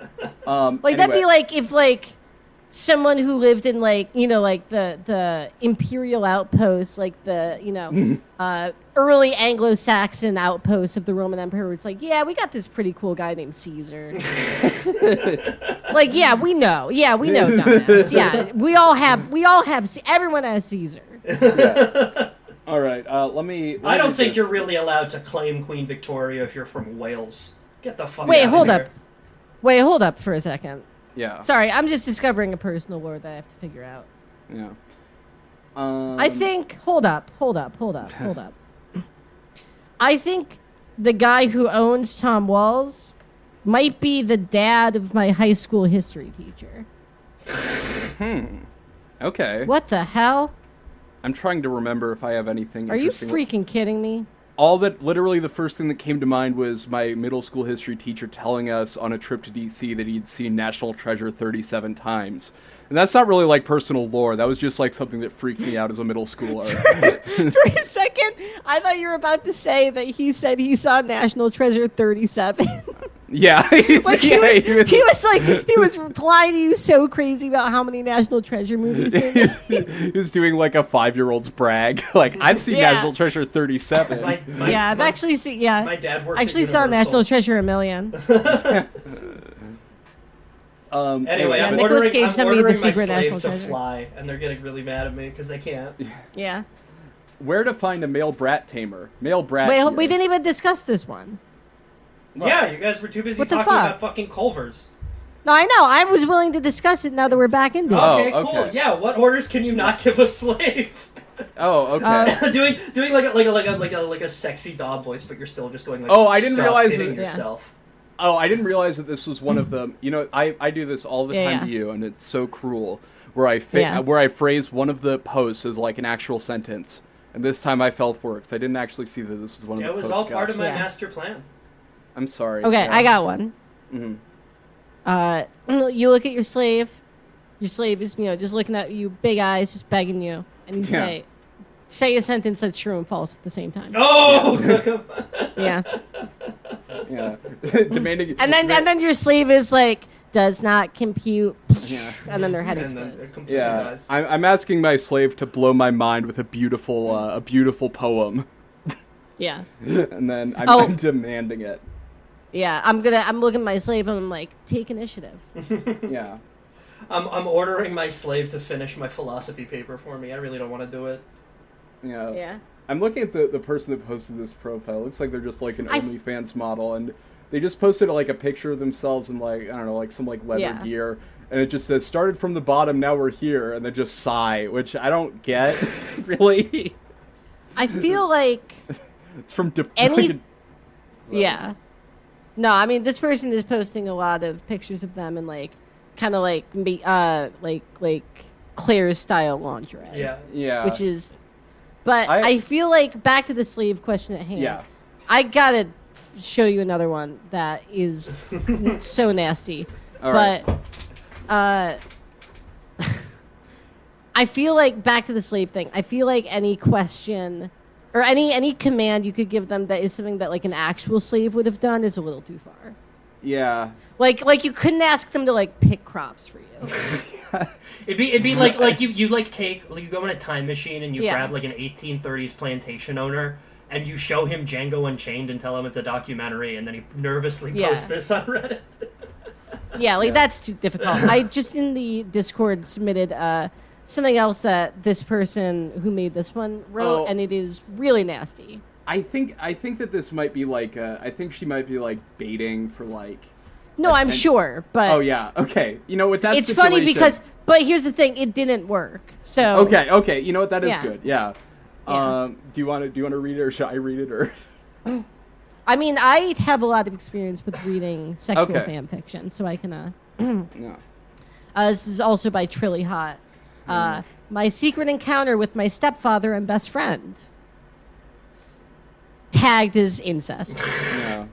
That'd be like if like someone who lived in like like the imperial outpost, like the early Anglo-Saxon outpost of the Roman Empire. Where it's like, yeah, we got this pretty cool guy named Caesar. Like, yeah, we know, dumbass. Yeah, we all have. Everyone has Caesar. Yeah. All right, let me I don't think you're really allowed to claim Queen Victoria if you're from Wales. Get the fuck out of here. Wait, hold up for a second. Yeah. Sorry, I'm just discovering a personal lore that I have to figure out. Yeah. I think. Hold up. I think the guy who owns Tom Walls might be the dad of my high school history teacher. Okay. What the hell? I'm trying to remember if I have anything Are you interesting. freaking kidding me? Literally the first thing that came to mind was my middle school history teacher telling us on a trip to DC that he'd seen National Treasure 37 times. And that's not really like personal lore. That was just like something that freaked me out as a middle schooler. For a second, I thought you were about to say that he said he saw National Treasure 37. Yeah. He was replying to you so crazy about how many National Treasure movies there were. He was doing like a 5-year-old's brag. Like, I've seen National Treasure 37. I've actually seen, My dad works actually at saw Universal. National Treasure a million. Anyway, I'm Nicolas Cage ordering sent me the my secret slave National to Treasure. fly, and they're getting really mad at me because they can't. Yeah. Where to find a male brat tamer? Male brat. Wait, here. we didn't even discuss this one. Yeah, you guys were too busy What the talking fuck? about fucking Culver's. No, I know. I was willing to discuss it now that we're back into it. Okay, Oh, cool. okay. Yeah, what orders can you not give a slave? Oh, okay. doing like a sexy dom voice, but you're still just going like. Oh, I didn't stop realize hitting that- yourself. Oh, I didn't realize that this was one of them. You know, I do this all the time to you, and it's so cruel. Where I phrase one of the posts as like an actual sentence, and this time I fell for it because I didn't actually see that this was one of the It posts. was all part of my Yeah. master plan. I'm sorry. Okay, yeah. I got one. Mhm. You look at your slave. Your slave is, just looking at you, big eyes, just begging you, and you Yeah. say a sentence that's true and false at the same time. Oh. Yeah. Yeah. Demanding. And then your slave is like, does not compute. Yeah. And then their head And then it explodes. completely Yeah, dies. I'm asking my slave to blow my mind with a beautiful poem, Yeah. and then Oh. I'm demanding it. Yeah. I'm looking at my slave and I'm like, take initiative. Yeah. I'm ordering my slave to finish my philosophy paper for me. I really don't want to do it. Yeah. Yeah. I'm looking at the person that posted this profile. It looks like they're just like an I- OnlyFans model, and they just posted like a picture of themselves in like, I don't know, like some like leather Yeah. gear, and it just says started from the bottom, now we're here, and then just sigh, which I don't get really. I feel like It's from Any- yeah. No, I mean this person is posting a lot of pictures of them in like kind of like Claire's style lingerie. Yeah. Yeah. Which is but I feel like back to the slave question at hand. Yeah. I got to show you another one that is so nasty. All right. But I feel like back to the slave thing. I feel like any question or any command you could give them that is something that like an actual slave would have done is a little too far. Yeah. Like you couldn't ask them to like pick crops for you. It'd be like you like take like you go in a time machine and you Yeah. grab like an 1830s plantation owner and you show him Django Unchained and tell him it's a documentary and then he nervously Yeah. posts this on Reddit. Yeah, like that's too difficult. I just in the Discord submitted something else that this person who made this one wrote, Oh. and it is really nasty. I think that this might be like I think she might be like baiting for like. No, I'm sure, but Oh yeah. Okay. You know what? That's it's funny because. But here's the thing: it didn't work. So Okay. You know what? That is Yeah. good. Yeah. Yeah. Do you want to read it, or should I read it, or? I mean, I have a lot of experience with reading sexual Okay. fan fiction, so I can. No. This is also by Trilly Hot. My secret encounter with my stepfather and best friend. Tagged as incest, Yeah.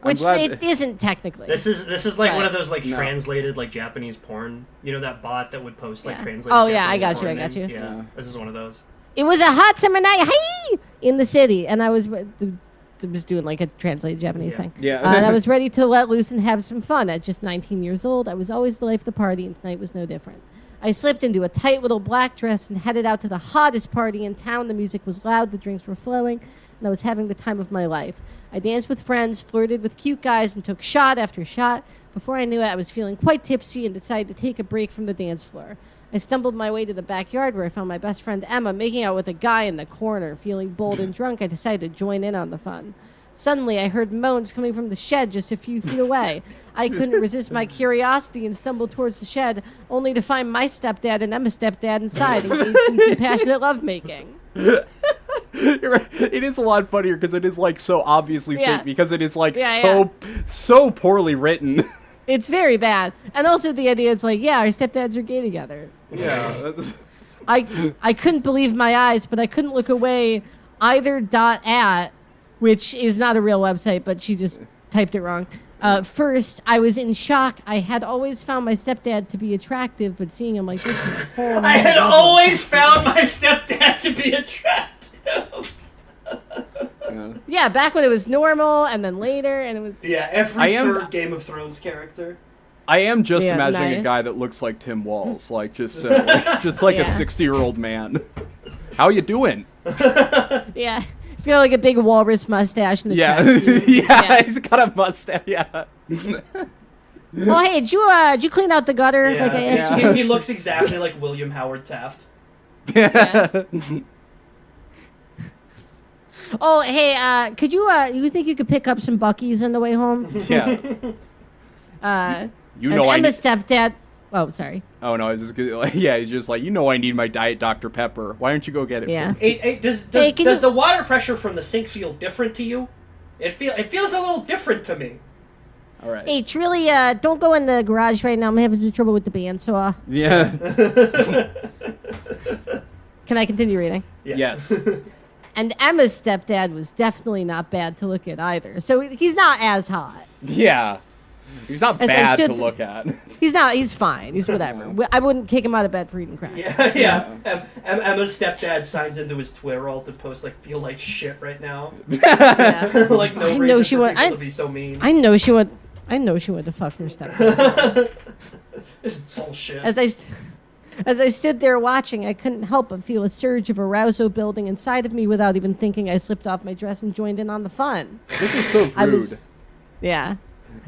which it isn't technically. This is like Right. one of those like No. translated like Japanese porn. You know that bot that would post like Yeah. translated. Oh, yeah, I Japanese got you, porn I got names? you. Yeah, Yeah. this is one of those. It was a hot summer night, hey, in the city, and I was doing like a translated Japanese Yeah. thing. Yeah. And I was ready to let loose and have some fun. At just 19 years old, I was always the life of the party, and tonight was no different. I slipped into a tight little black dress and headed out to the hottest party in town. The music was loud, the drinks were flowing, and I was having the time of my life. I danced with friends, flirted with cute guys, and took shot after shot. Before I knew it, I was feeling quite tipsy and decided to take a break from the dance floor. I stumbled my way to the backyard where I found my best friend Emma making out with a guy in the corner. Feeling bold and drunk, I decided to join in on the fun. Suddenly, I heard moans coming from the shed just a few feet away. I couldn't resist my curiosity and stumbled towards the shed, only to find my stepdad and Emma's stepdad inside, engaged in some passionate lovemaking. You're right. It is a lot funnier because it is like so obviously Yeah. fake because it is like Yeah, so poorly written. It's very bad. And also the idea, it's like, yeah, our stepdads are gay together. Yeah. I couldn't believe my eyes, but I couldn't look away either .at, which is not a real website, but she just typed it wrong. First, I was in shock. I had always found my stepdad to be attractive, but seeing him like this was a whole I had nother level. always found my stepdad to be attractive. Yeah. Yeah, back when it was normal, and then later, and it was... Yeah, every I am- third Game of Thrones character. I am just Yeah, imagining nice. a guy that looks like Tim Walls, like just like a Yeah. 60-year-old man. How you doing? Yeah. He's got like a big walrus mustache and the Yeah. tracksuit. Yeah, he's got a mustache. Yeah. Oh, hey, did you clean out the gutter like I asked Yeah. you? He looks exactly like William Howard Taft. Yeah. Oh, hey, could you think you could pick up some Buc-ee's on the way home? Yeah. Uh, You and know I Emma's stepdad, Oh, sorry. Oh no, I was just like, yeah, he's just like, I need my Diet Dr. Pepper. Why don't you go get it? Yeah. For me? Hey, does you- the water pressure from the sink feel different to you? It feels a little different to me. All right. Hey, Trilly, don't go in the garage right now. I'm having some trouble with the bandsaw. Yeah. Can I continue reading? Yeah. Yes. And Emma's stepdad was definitely not bad to look at either. So he's not as hot. Yeah. He's not As I bad to stood- look at. He's not. He's fine. He's whatever. I wouldn't kick him out of bed for eating crack. Yeah. Emma's stepdad signs into his Twitter all to post like feel like shit right now. Yeah. Like no I reason know for she people would- to be so mean. I know she would. I know she wanted to fuck her stepdad. This is bullshit. As I stood there watching, I couldn't help but feel a surge of arousal building inside of me without even thinking. I slipped off my dress and joined in on the fun. This is so rude.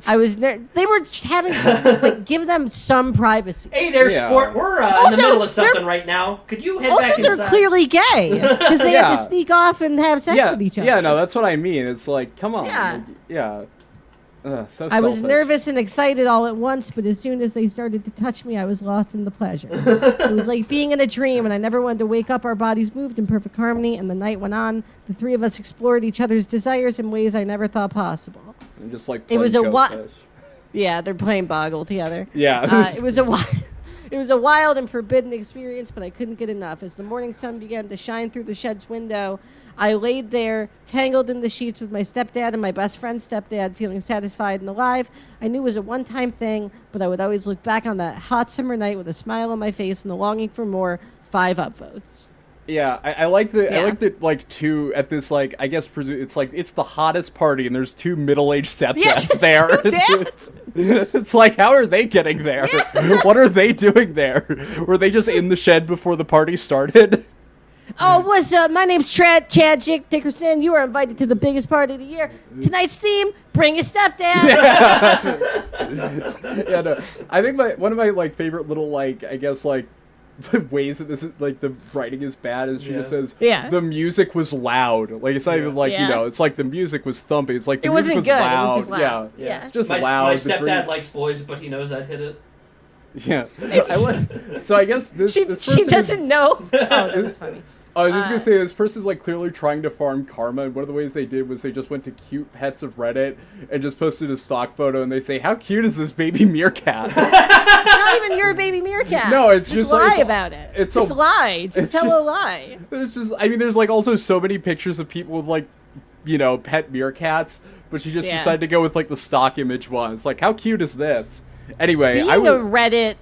I was. They were having to like give them some privacy. Hey there, Yeah. sport. We're in Also, the middle of something they're- right now. Could you head Also, back they're inside? clearly gay because they had Yeah. to sneak off and have sex with each other. Yeah, no, that's what I mean. It's like, come on. Yeah. Like, yeah. So I was selfish. nervous and excited all at once, but as soon as they started to touch me, I was lost in the pleasure. It was like being in a dream, and I never wanted to wake up. Our bodies moved in perfect harmony, and the night went on. The three of us explored each other's desires in ways I never thought possible. I'm just like It was a playing wa- Goldfish. Yeah, they're playing Boggle together. Yeah. It was a it was a wild and forbidden experience, but I couldn't get enough. As the morning sun began to shine through the shed's window, I laid there, tangled in the sheets with my stepdad and my best friend's stepdad, feeling satisfied and alive. I knew it was a one-time thing, but I would always look back on that hot summer night with a smile on my face and the longing for more. 5 upvotes. Yeah, I like the I Yeah. like that like two at this like I guess it's like it's the hottest party and there's two middle-aged stepdads Yeah, just there. two dads. It's like, how are they getting there? What are they doing there? Were they just in the shed before the party started? Oh, what's up? My name's Chad Jick Dickerson. You are invited to the biggest party of the year. Tonight's theme, bring a stepdad. Yeah, no. I think one of my like favorite little like I guess like ways that this is like the writing is bad is she just says the music was loud. Like it's not even like Yeah. it's like the music was thumping. It's like the It music wasn't was good. It loud. was just loud. Yeah, Yeah. It's just My loud. The stepdad dream- likes boys, but he knows I'd hit it. Yeah. So I guess this She person is- doesn't know. Oh, that was funny. I was just gonna say this person's like clearly trying to farm karma, and one of the ways they did was they just went to cute pets of Reddit and just posted a stock photo, and they say, "How cute is this baby meerkat?" Not even your baby meerkat. No, it's just lie like, it's- about it. it's just a- lie. Just it's tell just- a lie. There's just, I mean, there's like also so many pictures of people with like, pet meerkats, but she just Yeah. decided to go with like the stock image one. It's like, how cute is this? Anyway, Being I a would, Reddit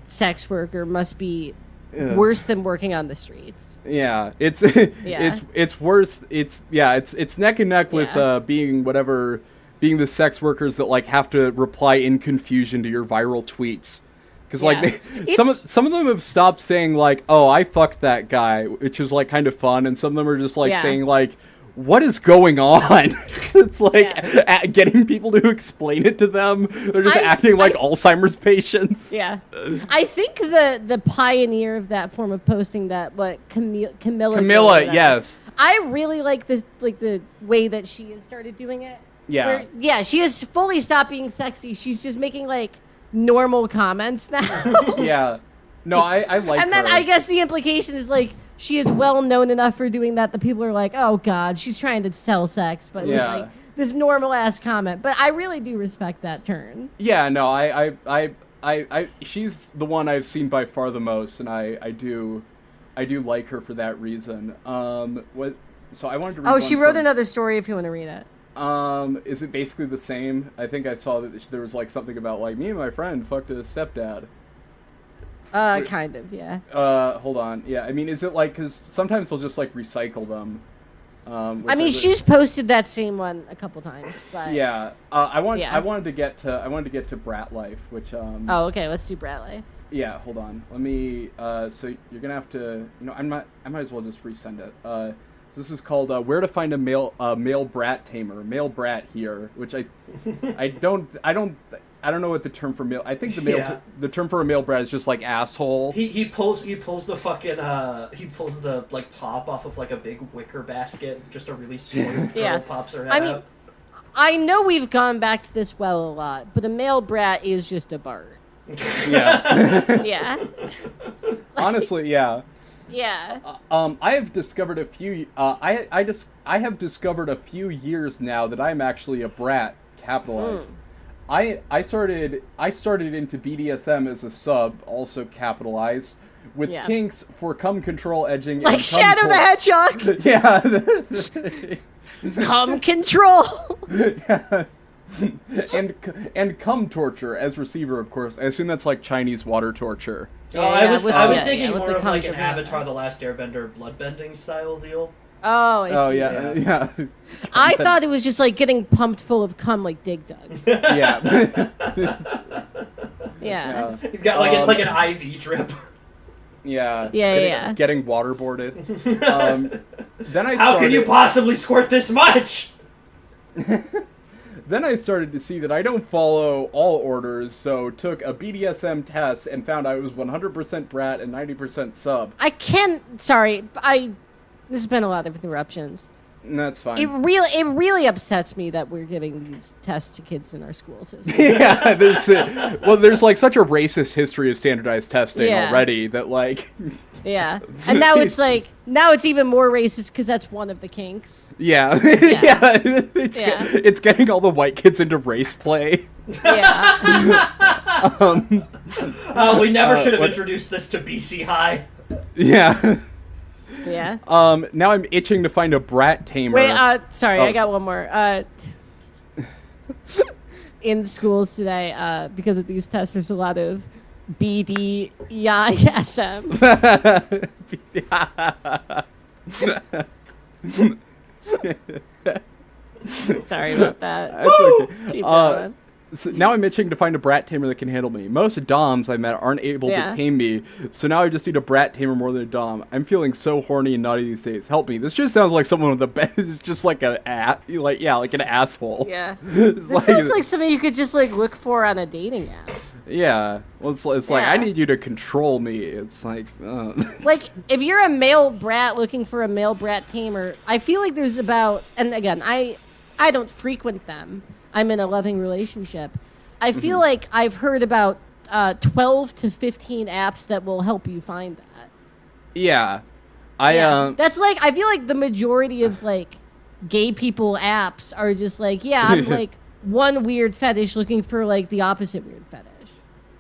sex worker must be worse than working on the streets. yeah, it's Yeah. it's worse. It's neck and neck with Yeah. being the sex workers that like have to reply in confusion to your viral tweets. Because like Yeah. some of them have stopped saying like, "Oh, I fucked that guy," which is like kind of fun, and some of them are just like Yeah. saying like, "What is going on?" It's like getting people to explain it to them. They're just acting like Alzheimer's patients. Yeah, I think the pioneer of that form of posting, that Camilla. Camilla, yes. I really like the way that she has started doing it. Yeah. Where, she has fully stopped being sexy. She's just making like normal comments now. Yeah. No, I like And then her. I guess the implication is like she is well known enough for doing that people are like, oh god, she's trying to sell sex, but with, Yeah. like this normal ass comment. But I really do respect that turn. Yeah, no, I she's the one I've seen by far the most, and I do like her for that reason. So I wanted to read Oh, one she wrote from- another story if you want to read it. Is it basically the same? I think I saw that there was like something about like me and my friend fucked a stepdad. Kind of, yeah. Hold on. Yeah, I mean, is it like, because sometimes they'll just like recycle them. I mean, she's posted that same one a couple times, but Yeah. I Yeah. wanted to get to BratLife, which Oh, okay. Let's do BratLife. Yeah, hold on. Let me. So you're gonna have to. I might as well just resend it. So this is called "Where to Find a Male Brat Tamer." Male brat here, which I don't know what the term for male. I think the term for a male brat is just like asshole. He pulls the fucking he pulls the like top off of like a big wicker basket. Just a really spoiled girl Yeah. pops her head I mean, out. I know we've gone back to this well a lot, but a male brat is just a Bart. Yeah. Yeah. Honestly, yeah. Yeah. I have discovered a few. I have discovered a few years now that I'm actually a brat. Capitalized. I started into BDSM as a sub, also capitalized, with kinks for cum control edging. Like and Shadow the Hedgehog. Yeah. Cum control. Yeah. and cum torture as receiver, of course. I assume that's like Chinese water torture. Oh, I was thinking with more the of like an controversy. Avatar: The Last Airbender bloodbending style deal. Oh, I see. Yeah. I thought it was just like getting pumped full of cum like Dig Dug. Yeah. Yeah. You've got like an IV drip. Yeah. Getting waterboarded. Then I How can you possibly squirt this much? Then I started to see that I don't follow all orders, so took a BDSM test and found I was 100% brat and 90% sub. There's been a lot of interruptions. And that's fine. It really upsets me that we're giving these tests to kids in our school system. Yeah, there's like such a racist history of standardized testing already that like. Yeah, and now it's even more racist because that's one of the kinks. Yeah, it's getting all the white kids into race play. Yeah. We never should have introduced this to BC High. Yeah. Yeah. Now I'm itching to find a brat tamer. Wait, I got one more. In schools today, because of these tests, there's a lot of BDSM. Sorry about that. That's okay. Keep going. So now I'm itching to find a brat tamer that can handle me. Most doms I met aren't able to tame me, so now I just need a brat tamer more than a dom. I'm feeling so horny and naughty these days. Help me. This just sounds like someone with a bed. It's just like an asshole. Yeah. This sounds like something you could just like look for on a dating app. Yeah. Well, it's like I need you to control me. It's like. Like if you're a male brat looking for a male brat tamer, I feel like there's about, and again, I don't frequent them. I'm in a loving relationship. I feel like I've heard about 12 to 15 apps that will help you find that. Yeah. That's like, I feel like the majority of like gay people apps are just like, I'm like one weird fetish looking for like the opposite weird fetish.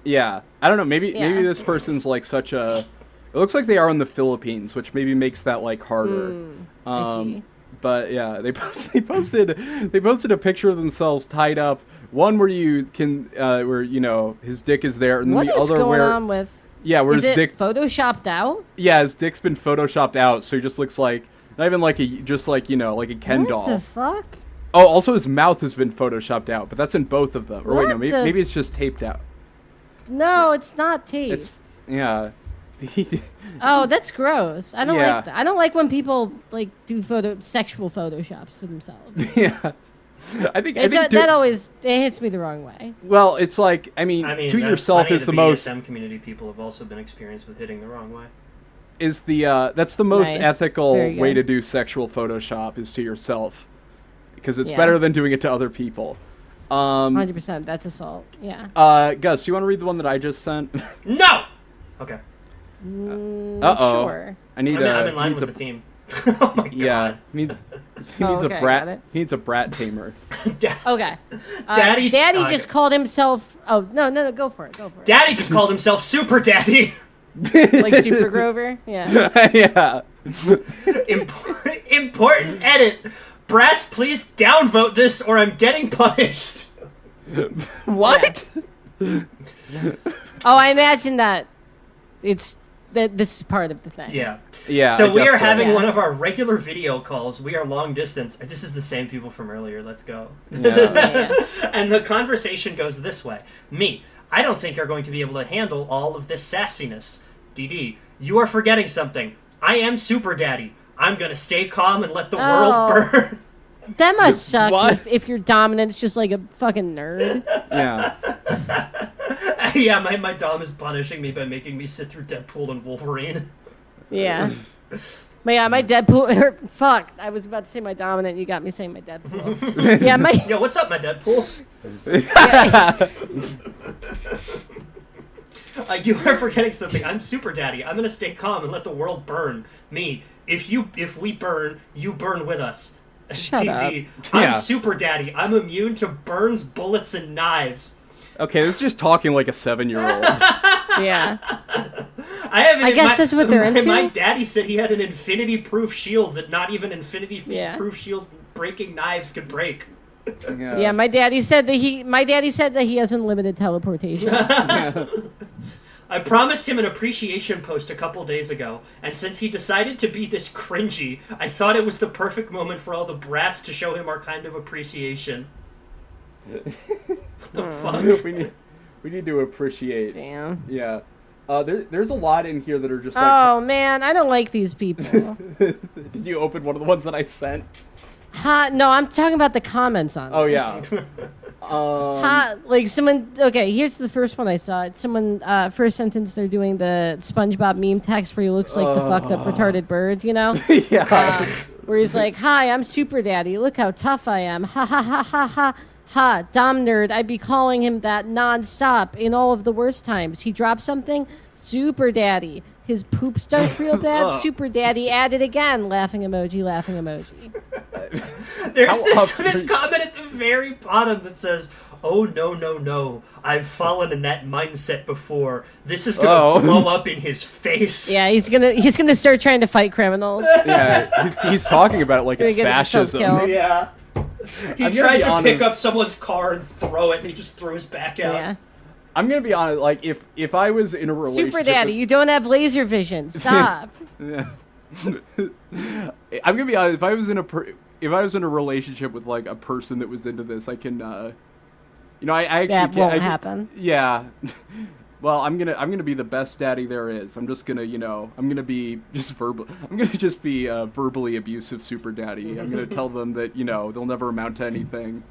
Yeah. I don't know. Maybe this person's like such a. It looks like they are in the Philippines, which maybe makes that like harder. I see. But yeah, they posted a picture of themselves tied up. One where you can where his dick is there, and then the other where on with where his dick photoshopped out. Yeah, his dick's been photoshopped out, so he just looks like not even like like a Ken doll. What the fuck? Oh, also his mouth has been photoshopped out, but that's in both of them. Or wait, no, maybe it's just taped out. No, it's not taped. Oh, that's gross. I don't like that. I don't like when people like do sexual photoshops to themselves. Yeah. I think that always hits me the wrong way. Well, it's like to yourself is the most. BDSM community people have also been experienced with hitting the wrong way. Is that's the most ethical way to do sexual Photoshop is to yourself, because it's better than doing it to other people. 100%. That's assault. Yeah. Gus, do you want to read the one that I just sent? No. Okay. Sure. I'm in line with the theme. Oh my God. Yeah. He needs a brat. He needs a brat tamer. Okay. Daddy just called himself. Oh no! Go for it. Daddy just called himself Super Daddy. Like Super Grover. Yeah. Yeah. Important edit. Brats, please downvote this, or I'm getting punished. What? Oh, I imagine that this is part of the thing. Yeah. Yeah. So we are having one of our regular video calls. We are long distance. This is the same people from earlier. Let's go. Yeah. And the conversation goes this way. Me, I don't think you're going to be able to handle all of this sassiness. DD, you are forgetting something. I am Super Daddy. I'm going to stay calm and let the world burn. That must suck if your dominant's just like a fucking nerd. Yeah. Yeah, my dom is punishing me by making me sit through Deadpool and Wolverine. Yeah. But yeah, my Deadpool. Fuck, I was about to say my dominant. You got me saying my Deadpool. Yeah, Yo, what's up, my Deadpool? You are forgetting something. I'm Super Daddy. I'm gonna stay calm and let the world burn me. If we burn, you burn with us. Shut up. I'm Yeah. Super Daddy. I'm immune to burns, bullets, and knives. Okay, this is just talking like a 7-year-old. Yeah. I guess that's what they're into. My daddy said he had an infinity-proof shield that not even infinity-proof shield breaking knives could break. Yeah, my daddy said that he has unlimited teleportation. I promised him an appreciation post a couple days ago, and since he decided to be this cringy, I thought it was the perfect moment for all the brats to show him our kind of appreciation. What the fuck? we need to appreciate. Damn. Yeah. There's a lot in here that are just like... Oh, man, I don't like these people. Did you open one of the ones that I sent? No, I'm talking about the comments on Oh, this. yeah. Like someone. Okay, here's the first one I saw. It's someone. First sentence, they're doing the SpongeBob meme text where he looks like the fucked up retarded bird. You know. Yeah. Where he's like, "Hi, I'm Super Daddy. Look how tough I am. Ha ha ha ha ha ha. Dumb nerd. I'd be calling him that nonstop in all of the worst times. He dropped something. Super Daddy. His poop stunk real bad. Super Daddy at it again. Laughing emoji. Laughing emoji. There's this comment at the very bottom that says, "Oh no no no! I've fallen in that mindset before. This is gonna blow up in his face." Yeah, he's gonna start trying to fight criminals. Yeah, he's talking about it like it's fascism. Yeah. He tried to pick up someone's car and throw it, and he just threw his back out. Yeah. I'm gonna be honest. Like, if I was in a relationship, Super Daddy, you don't have laser vision. Stop. I'm gonna be honest. If I was in a relationship with like a person that was into this, I can, I actually That won't happen. Yeah. Well, I'm gonna be the best daddy there is. I'm just gonna, I'm gonna be just verbally abusive super daddy. I'm gonna tell them that they'll never amount to anything.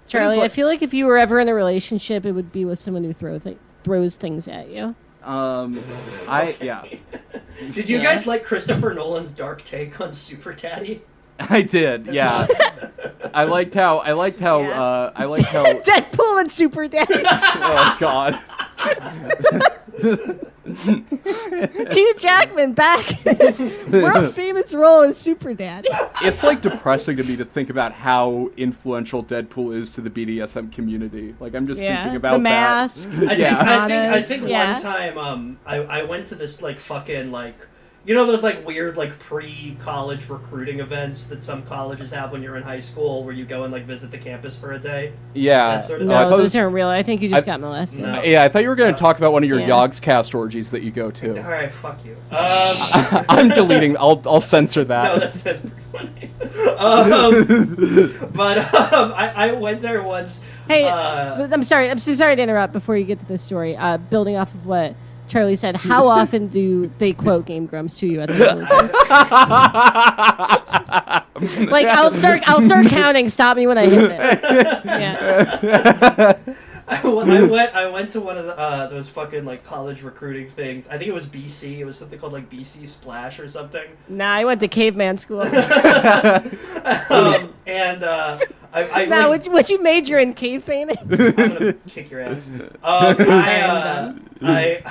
Charlie, I feel like if you were ever in a relationship, it would be with someone who throws things at you. Yeah. Did you guys like Christopher Nolan's dark take on Super Daddy? I did, yeah. I liked how Deadpool and Super Daddy. Oh God. Hugh Jackman back in his world famous role as Super Daddy. It's like depressing to me to think about how influential Deadpool is to the BDSM community. Like I'm just thinking about the mask. I think Yeah. one time I went to this like fucking like those like weird like pre-college recruiting events that some colleges have when you're in high school where you go and like visit the campus for a day. Yeah. That sort of No, thing. those aren't real. I think you just got molested. No. Yeah, I thought you were going to talk about one of your Yeah. Yogscast orgies that you go to. All right, fuck you. I'm deleting. I'll censor that. No, that's pretty funny. I went there once. Hey, I'm sorry. I'm so sorry to interrupt before you get to this story. Building off of what Charlie said, how often do they quote Game Grumps to you at the movies? Like I'll start counting. Stop me when I hit it. Yeah. I went to one of those fucking like college recruiting things. I think it was BC. It was something called like BC Splash or something. Nah, I went to caveman school. Now, would you major in cave painting? I'm gonna kick your ass. I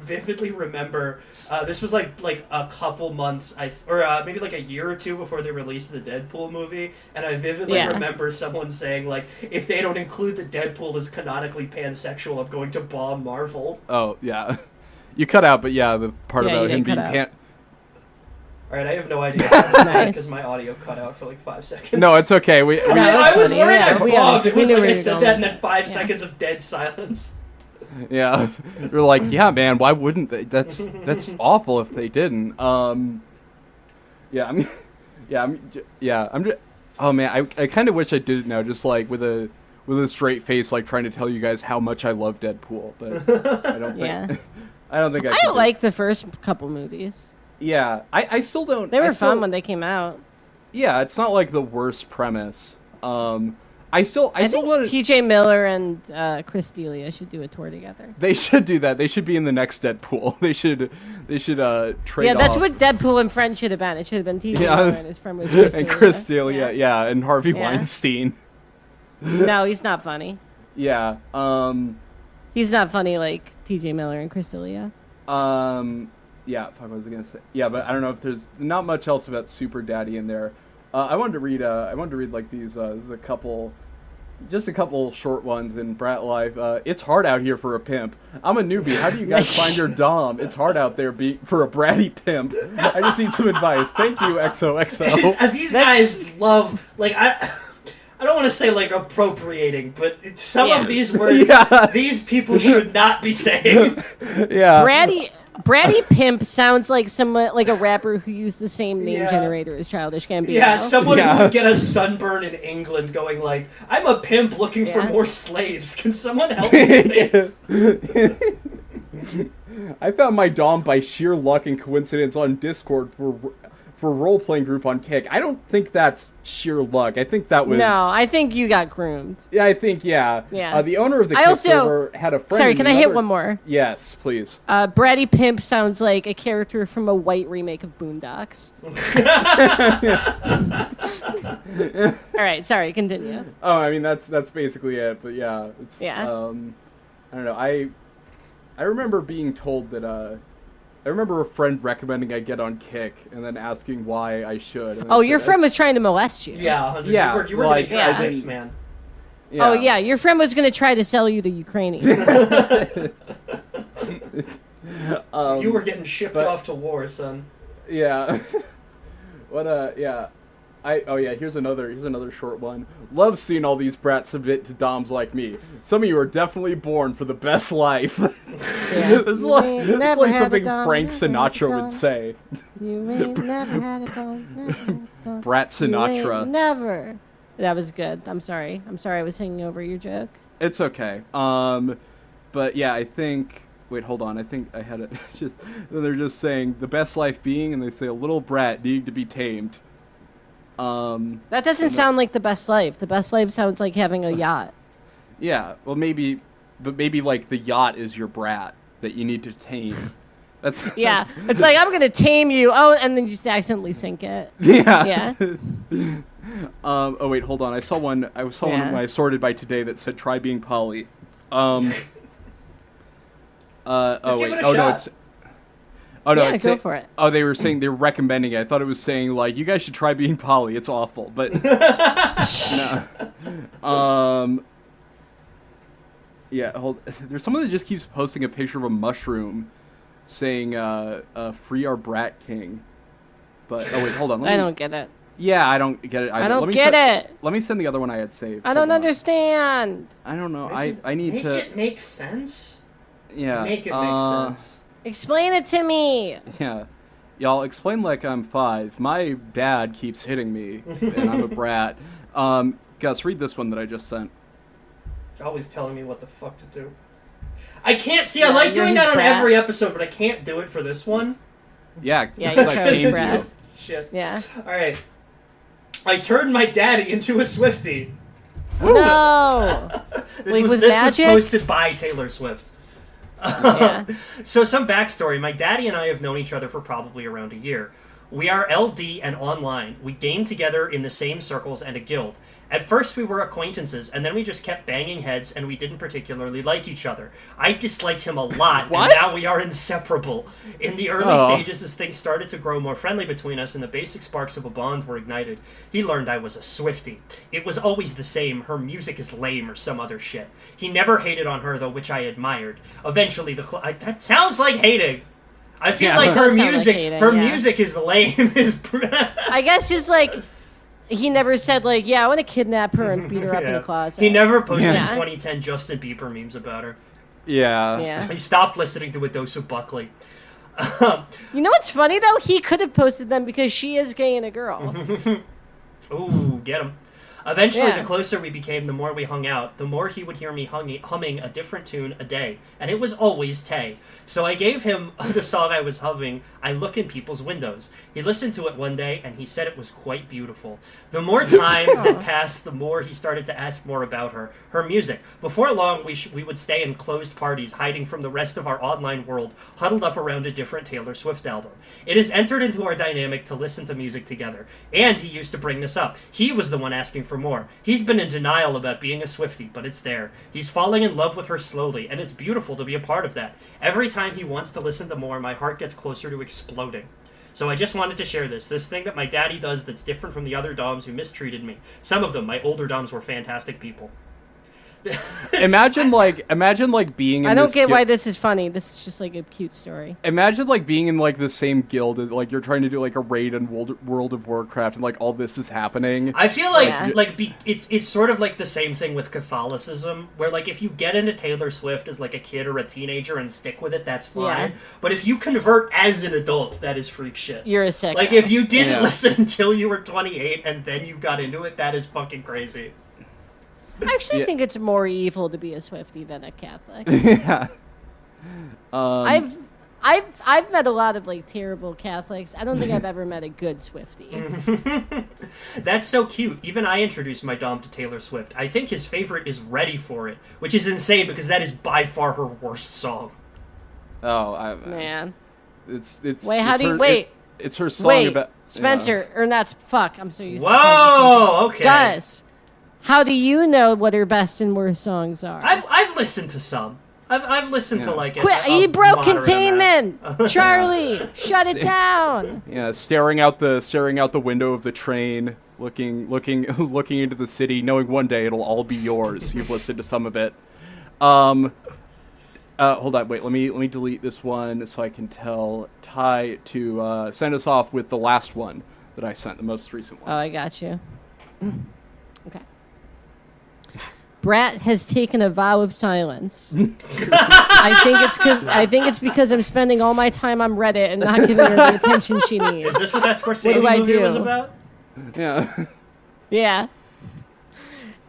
vividly remember this was like a couple months, maybe like a year or two before they released the Deadpool movie, and I vividly remember someone saying like, if they don't include the Deadpool as canonically pansexual, I'm going to bomb Marvel. Oh yeah, you cut out, but yeah, the part about him being All right, I have no idea because my audio cut out for like 5 seconds. No, it's okay. I was worried I bombed. It was like I said that and then 5 Yeah. seconds of dead silence. Yeah, you're like, yeah, man. Why wouldn't they? That's awful if they didn't. I'm just. Oh man, I kind of wish I did it now, just like with a straight face, like trying to tell you guys how much I love Deadpool, but I don't think. Yeah. I don't think I. I like the first couple movies. Yeah, I still don't. They were fun when they came out. Yeah, it's not like the worst premise. I think TJ Miller and Chris D'Elia should do a tour together. They should do that. They should be in the next Deadpool. They should trade. Yeah, that's off. what Deadpool and Friends should have been. It should have been TJ Miller and his friend was Chris and D'Elia. Chris D'Elia, and Harvey Weinstein. No, he's not funny. Yeah. He's not funny like T.J. Miller and Chris D'Elia. Yeah, fuck, what was I gonna say? Yeah, but I don't know if there's not much else about Super Daddy in there. I wanted to read like these. There's a couple short ones in BratLife. It's hard out here for a pimp. I'm a newbie. How do you guys find your dom? It's hard out there for a bratty pimp. I just need some advice. Thank you, XOXO. These guys love, like, I don't want to say, like, appropriating, but some of these words, these people should not be saying. Yeah. Bratty Pimp sounds like someone, like a rapper who used the same name generator as Childish Gambino. Yeah, someone who would get a sunburn in England going like, I'm a pimp looking for more slaves. Can someone help me with this? I found my dom by sheer luck and coincidence on Discord for role-playing group on Kick. I don't think that's sheer luck. I think that was... No, I think you got groomed. Yeah, I think, yeah. The owner of the Kick server had a friend... Sorry, can I hit one more? Yes, please. Bratty Pimp sounds like a character from a white remake of Boondocks. All right, sorry, continue. Oh, I mean, that's basically it, but yeah. It's, yeah. I don't know, I remember being told that, I remember a friend recommending I get on Kick and then asking why I should. Oh, your friend was trying to molest you. Yeah, yeah. You were like, getting trafficked, man. Yeah. Oh, yeah, your friend was going to try to sell you to Ukrainians. You were getting shipped off to war, son. Yeah. Yeah. Here's another short one. Love seeing all these brats submit to doms like me. Some of you are definitely born for the best life. Yeah. it's like something Frank Sinatra would say. You ain't never had a dom. Brat Sinatra. Never. That was good. I'm sorry I was singing over your joke. It's okay. But yeah, I think... Wait, hold on. I think I had it. They're just saying the best life being, and they say a little brat needing to be tamed. That doesn't sound like the best life. The best life sounds like having a yacht. Yeah, well, maybe like the yacht is your brat that you need to tame. It's like, I'm gonna tame you. Oh, and then you just accidentally sink it. Yeah. Oh wait, hold on. I saw one when I sorted by today that said try being poly. Go for it. Oh, they were saying they were recommending it. I thought it was saying like you guys should try being poly. It's awful, but no. Yeah, there's someone that just keeps posting a picture of a mushroom, saying "Free our brat king." But oh wait, hold on. I don't get it. Yeah, I don't get it. I don't get it. Let me send the other one I had saved. I don't understand. I don't know. I need to make it make sense. Yeah. Make it make sense. Explain it to me. Yeah. Y'all, explain like I'm 5. My dad keeps hitting me, and I'm a brat. Gus, read this one that I just sent. Always telling me what the fuck to do. I can't see. I like doing that on every episode, but I can't do it for this one. Yeah. Yeah, you're totally brat. Shit. Yeah. All right. I turned my daddy into a Swiftie. No. This was posted by Taylor Swift. Yeah. So some backstory. My daddy and I have known each other for probably around a year. We are LD and online. We game together in the same circles and a guild. At first we were acquaintances, and then we just kept banging heads, and we didn't particularly like each other. I disliked him a lot, and now we are inseparable. In the early stages, as things started to grow more friendly between us and the basic sparks of a bond were ignited, he learned I was a Swiftie. It was always the same, her music is lame or some other shit. He never hated on her, though, which I admired. Eventually, that sounds like hating. I feel like her music is lame. I guess just like... He never said, like, yeah, I want to kidnap her and beat her up in a closet. He never posted 2010 Justin Bieber memes about her. Yeah. He stopped listening to A Dose of Buckley. You know what's funny, though? He could have posted them because she is gay and a girl. Ooh, get him. Eventually, the closer we became, the more we hung out, the more he would hear me humming a different tune a day. And it was always Tay. So I gave him the song I was humming, I Look in People's Windows. He listened to it one day, and he said it was quite beautiful. The more time that passed, the more he started to ask more about her music. Before long, we would stay in closed parties, hiding from the rest of our online world, huddled up around a different Taylor Swift album. It has entered into our dynamic to listen to music together. And he used to bring this up. He was the one asking for for more. He's been in denial about being a Swiftie, but it's there. He's falling in love with her slowly, and it's beautiful to be a part of that. Every time he wants to listen to more, my heart gets closer to exploding. So I just wanted to share this thing that my daddy does that's different from the other doms who mistreated me. Some of them, my older doms, were fantastic people. Imagine being in I don't this get why this is funny. This is just like a cute story. Imagine like being in like the same guild, and, like you're trying to do like a raid in World of Warcraft, and like all this is happening. I feel like it's sort of like the same thing with Catholicism, where like if you get into Taylor Swift as like a kid or a teenager and stick with it, that's fine. Yeah. But if you convert as an adult, that is freak shit. You're a sick. Like if you didn't listen until you were 28 and then you got into it, that is fucking crazy. I actually think it's more evil to be a Swiftie than a Catholic. Yeah. I've met a lot of like terrible Catholics. I don't think I've ever met a good Swiftie. That's so cute. Even I introduced my dom to Taylor Swift. I think his favorite is Ready for It, which is insane because that is by far her worst song. Oh, Man. It's Wait, how it's do you her, wait? It's her song about Spencer, or that's fuck. I'm so used to Whoa, okay. Gus, how do you know what her best and worst songs are? I've listened to some. I've listened to like Quit! He broke containment. Charlie, shut it down. Yeah, staring out the window of the train, looking into the city, knowing one day it'll all be yours. You've listened to some of it. Hold on, wait. Let me delete this one so I can tell Ty to send us off with the last one that I sent, the most recent one. Oh, I got you. Okay. Brat has taken a vow of silence. I think it's because I'm spending all my time on Reddit and not giving her the attention she needs. Is this what that Scorsese movie was about? Yeah. Yeah.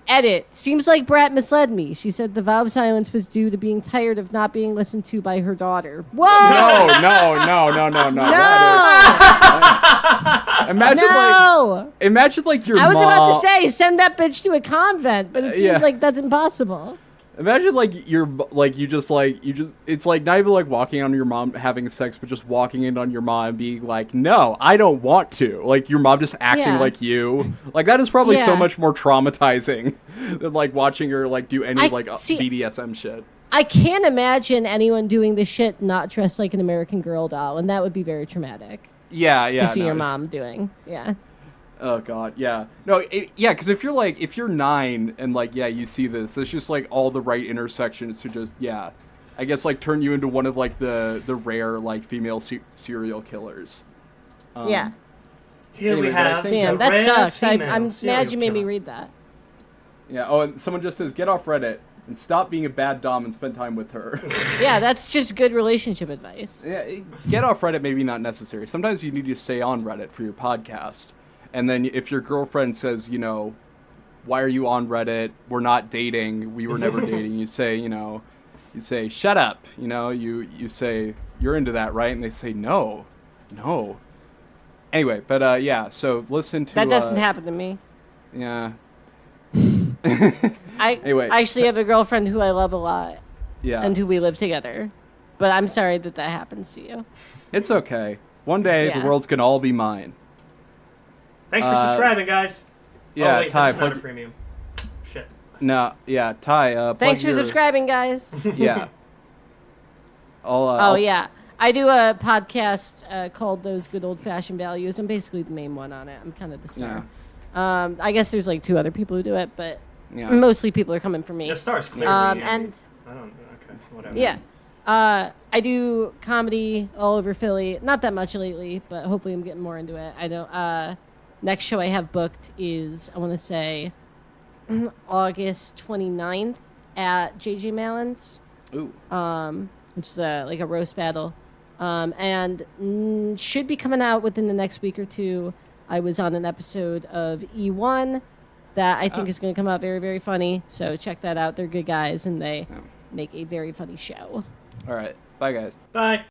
Edit. Seems like Brat misled me. She said the vow of silence was due to being tired of not being listened to by her daughter. Whoa! No. Imagine like your mom. I was about to say send that bitch to a convent, but it seems like that's impossible. Imagine like it's like not even like walking on your mom having sex, but just walking in on your mom and being like, no, I don't want to. Like your mom just acting like you. Like that is probably so much more traumatizing than like watching her like do any BDSM shit. I can't imagine anyone doing this shit not dressed like an American Girl doll, and that would be very traumatic. Yeah. To see your mom doing. Yeah. Oh god, yeah. No, because if you're 9 and like you see this, it's just like all the right intersections to just I guess like turn you into one of like the rare like female serial killers. Here anyway, we have. Damn, the that rare sucks. I'm female mad you made me killer. read that. Yeah. Oh, and someone just says get off Reddit and stop being a bad dom and spend time with her. Yeah, that's just good relationship advice. Yeah, get off Reddit maybe not necessary. Sometimes you need to stay on Reddit for your podcast. And then if your girlfriend says, why are you on Reddit? We're not dating. We were never dating. You say, shut up. You say, you're into that, right? And they say, no. Anyway, but so listen to... That doesn't happen to me. Yeah. I actually have a girlfriend who I love a lot. Yeah. And who we live together. But I'm sorry that happens to you. It's okay. One day the world's going to all be mine. Thanks for subscribing, guys. Yeah, oh, wait, Ty, this is not a premium. Shit. No, yeah, Ty. Thanks for subscribing, guys. Yeah. Yeah. I do a podcast called Those Good Old Fashioned Values. I'm basically the main one on it. I'm kind of the star. Yeah. I guess there's like 2 other people who do it, but mostly people are coming from me. The star's clearly. And I don't. Okay, whatever. Yeah. I do comedy all over Philly. Not that much lately, but hopefully I'm getting more into it. I don't. Next show I have booked is, I want to say, August 29th at JJ Mallon's. Ooh. Which is like a roast battle. And should be coming out within the next week or 2. I was on an episode of E1 that I think is going to come out very, very funny. So check that out. They're good guys, and they make a very funny show. All right. Bye, guys. Bye.